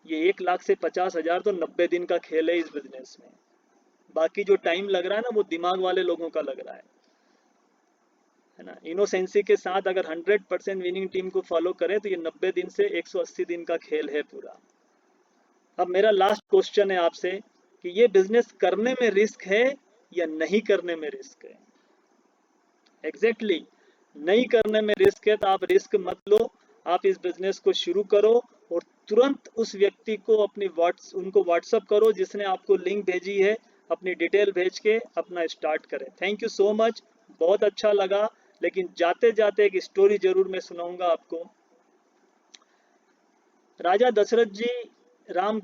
ये 1 लाख से 50,000 तो 90 दिन का खेल है इस बिजनेस में। बाकी जो टाइम लग रहा है ना, वो दिमाग वाले लोगों का लग रहा है ना। इनोसेंसी के साथ अगर 100% विनिंग टीम को फॉलो करें तो ये 90 दिन से 180 दिन का खेल है पूरा। अब मेरा लास्ट क्वेश्चन है आपसे कि ये बिजनेस करने में रिस्क है या नहीं करने में रिस्क है। एग्जैक्टली नहीं करने में रिस्क है, तो आप रिस्क मत लो, आप इस बिजनेस को शुरू करो और तुरंत उस व्यक्ति को उनको व्हाट्सअप करो जिसने आपको लिंक भेजी है, अपनी डिटेल भेज के अपना स्टार्ट करें। थैंक यू सो मच, बहुत अच्छा लगा। लेकिन जाते जाते एक स्टोरी जरूर मैं सुनाऊंगा आपको। राजा दशरथ जी, राम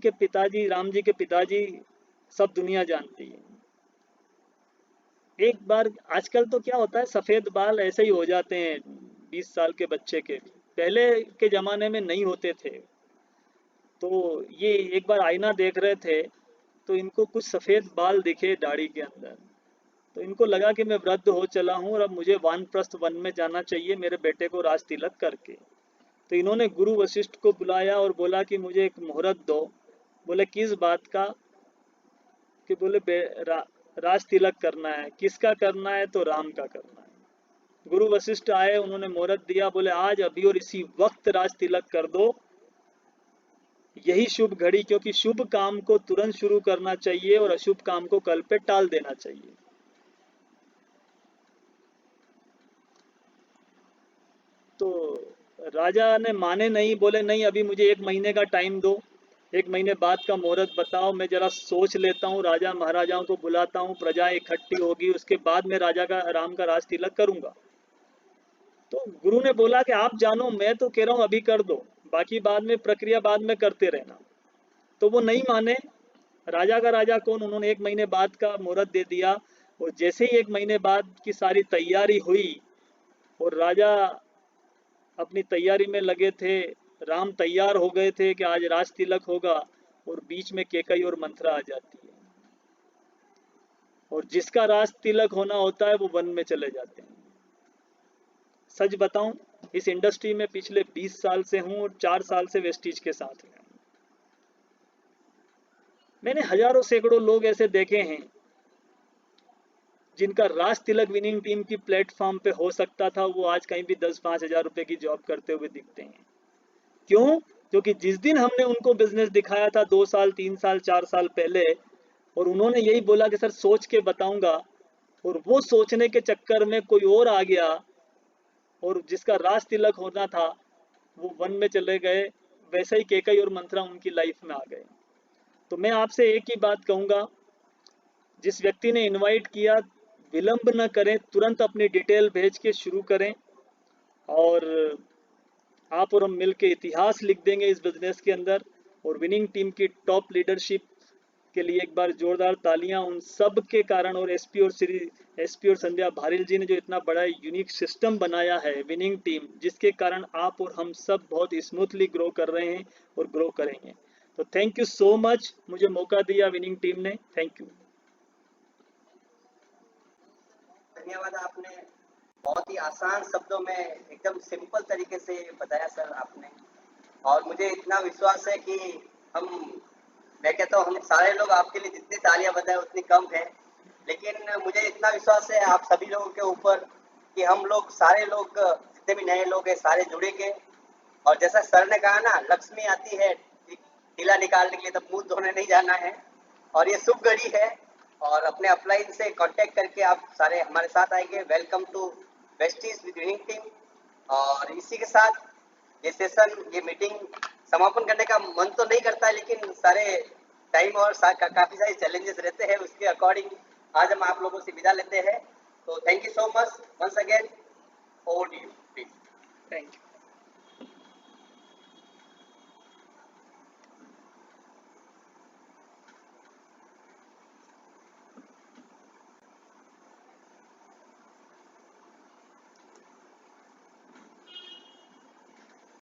जी के पिताजी, सब दुनिया जानती है। एक बार, आजकल तो क्या होता है, सफेद बाल ऐसे ही हो जाते हैं 20 साल के बच्चे के भी, पहले के जमाने में नहीं होते थे। तो ये एक बार आईना देख रहे थे, तो इनको कुछ सफेद बाल दिखे दाढ़ी के अंदर। तो इनको लगा कि मैं वृद्ध हो चला हूँ और अब मुझे वानप्रस्थ वन में जाना चाहिए मेरे बेटे को राज तिलक करके। तो इन्होंने गुरु वशिष्ठ को बुलाया और बोला कि मुझे एक मुहूर्त दो। बोले किस बात का? कि बोले राज तिलक करना है। किसका करना है? तो राम का करना है। गुरु वशिष्ठ आए, उन्होंने मुहूर्त दिया, बोले आज अभी और इसी वक्त राज तिलक कर दो, यही शुभ घड़ी, क्योंकि शुभ काम को तुरंत शुरू करना चाहिए और अशुभ काम को कल पे टाल देना चाहिए। तो राजा ने माने नहीं, बोले नहीं अभी मुझे 1 महीने का टाइम दो, 1 महीने बाद का मुहूर्त बताओ, मैं जरा सोच लेता हूँ, राजा महाराजाओं को बुलाता हूँ, प्रजा इकट्ठी होगी, उसके बाद मैं राम का राज तिलक करूंगा। तो गुरु ने बोला कि आप जानो, मैं तो कह रहा हूँ अभी कर दो, बाकी बाद में प्रक्रिया बाद में करते रहना। तो वो नहीं माने। राजा का राजा कौन, उन्होंने 1 महीने बाद का मुहूर्त दे दिया। और जैसे ही 1 महीने बाद की सारी तैयारी हुई और राजा अपनी तैयारी में लगे थे, राम तैयार हो गए थे कि आज राज तिलक होगा, और बीच में केकई और मंथरा आ जाती है, और जिसका राज तिलक होना होता है वो वन में चले जाते हैं। सच बताऊं, इस इंडस्ट्री में पिछले 20 साल से हूं और 4 साल से वेस्टीज के साथ हूं। मैंने हजारों सैकड़ों लोग ऐसे देखे हैं जिनका राज तिलक विनिंग टीम की प्लेटफॉर्म पे हो सकता था, वो आज कहीं भी 10-5 हजार रुपए की जॉब करते हुए दिखते हैं। क्यों? क्योंकि जिस दिन हमने उनको बिजनेस दिखाया था 2 साल 3 साल 4 साल पहले, और उन्होंने यही बोला कि सर सोच के बताऊंगा, और वो सोचने के चक्कर में कोई और आ गया और जिसका राज तिलक होना था वो वन में चले गए, वैसे ही केकई और मंथरा उनकी लाइफ में आ गए। तो मैं आपसे एक ही बात कहूंगा, जिस व्यक्ति ने इनवाइट किया, विलंब न करें, तुरंत अपनी डिटेल भेज के शुरू करें, और आप और हम मिलके इतिहास लिख देंगे इस बिजनेस के अंदर। और विनिंग टीम की टॉप लीडरशिप के लिए एक बार जोरदार तालियां उन सब के कारण, और एसपी और संध्या भारिल जी ने जो इतना बड़ा यूनिक सिस्टम बनाया है विनिंग टीम, जिसके कारण आप और हम सब बहुत स्मूथली ग्रो कर रहे हैं और ग्रो करेंगे। तो थैंक यू सो मच, मुझे मौका दिया विनिंग टीम ने, थैंक यू। धन्यवाद, आपने बहुत ही आसान शब्दों में एकदम सिंपल तरीके से बताया सर आपने। और मुझे इतना विश्वास है कि हम, मैं कहता हूँ हम सारे लोग आपके लिए जितनी तालियां बजाएं उतनी कम है, लेकिन मुझे इतना विश्वास है आप सभी लोगों के ऊपर कि हम लोग सारे लोग जितने भी नए लोग हैं सारे जुड़ेंगे। और जैसा सर ने कहा ना, लक्ष्मी आती है ढीला निकालने के लिए, तब मुंह धोने नहीं जाना है। और ये शुभ घड़ी है, और अपने अपलाइन से कांटेक्ट करके आप सारे हमारे साथ आएंगे। Welcome to Vestige with winning team. और इसी के साथ ये सेशन, ये मीटिंग समापन करने का मन तो नहीं करता है, लेकिन सारे टाइम और काफी सारे चैलेंजेस रहते हैं, उसके अकॉर्डिंग आज हम आप लोगों से विदा लेते हैं। तो thank you so much once again, over to you please. Thank you.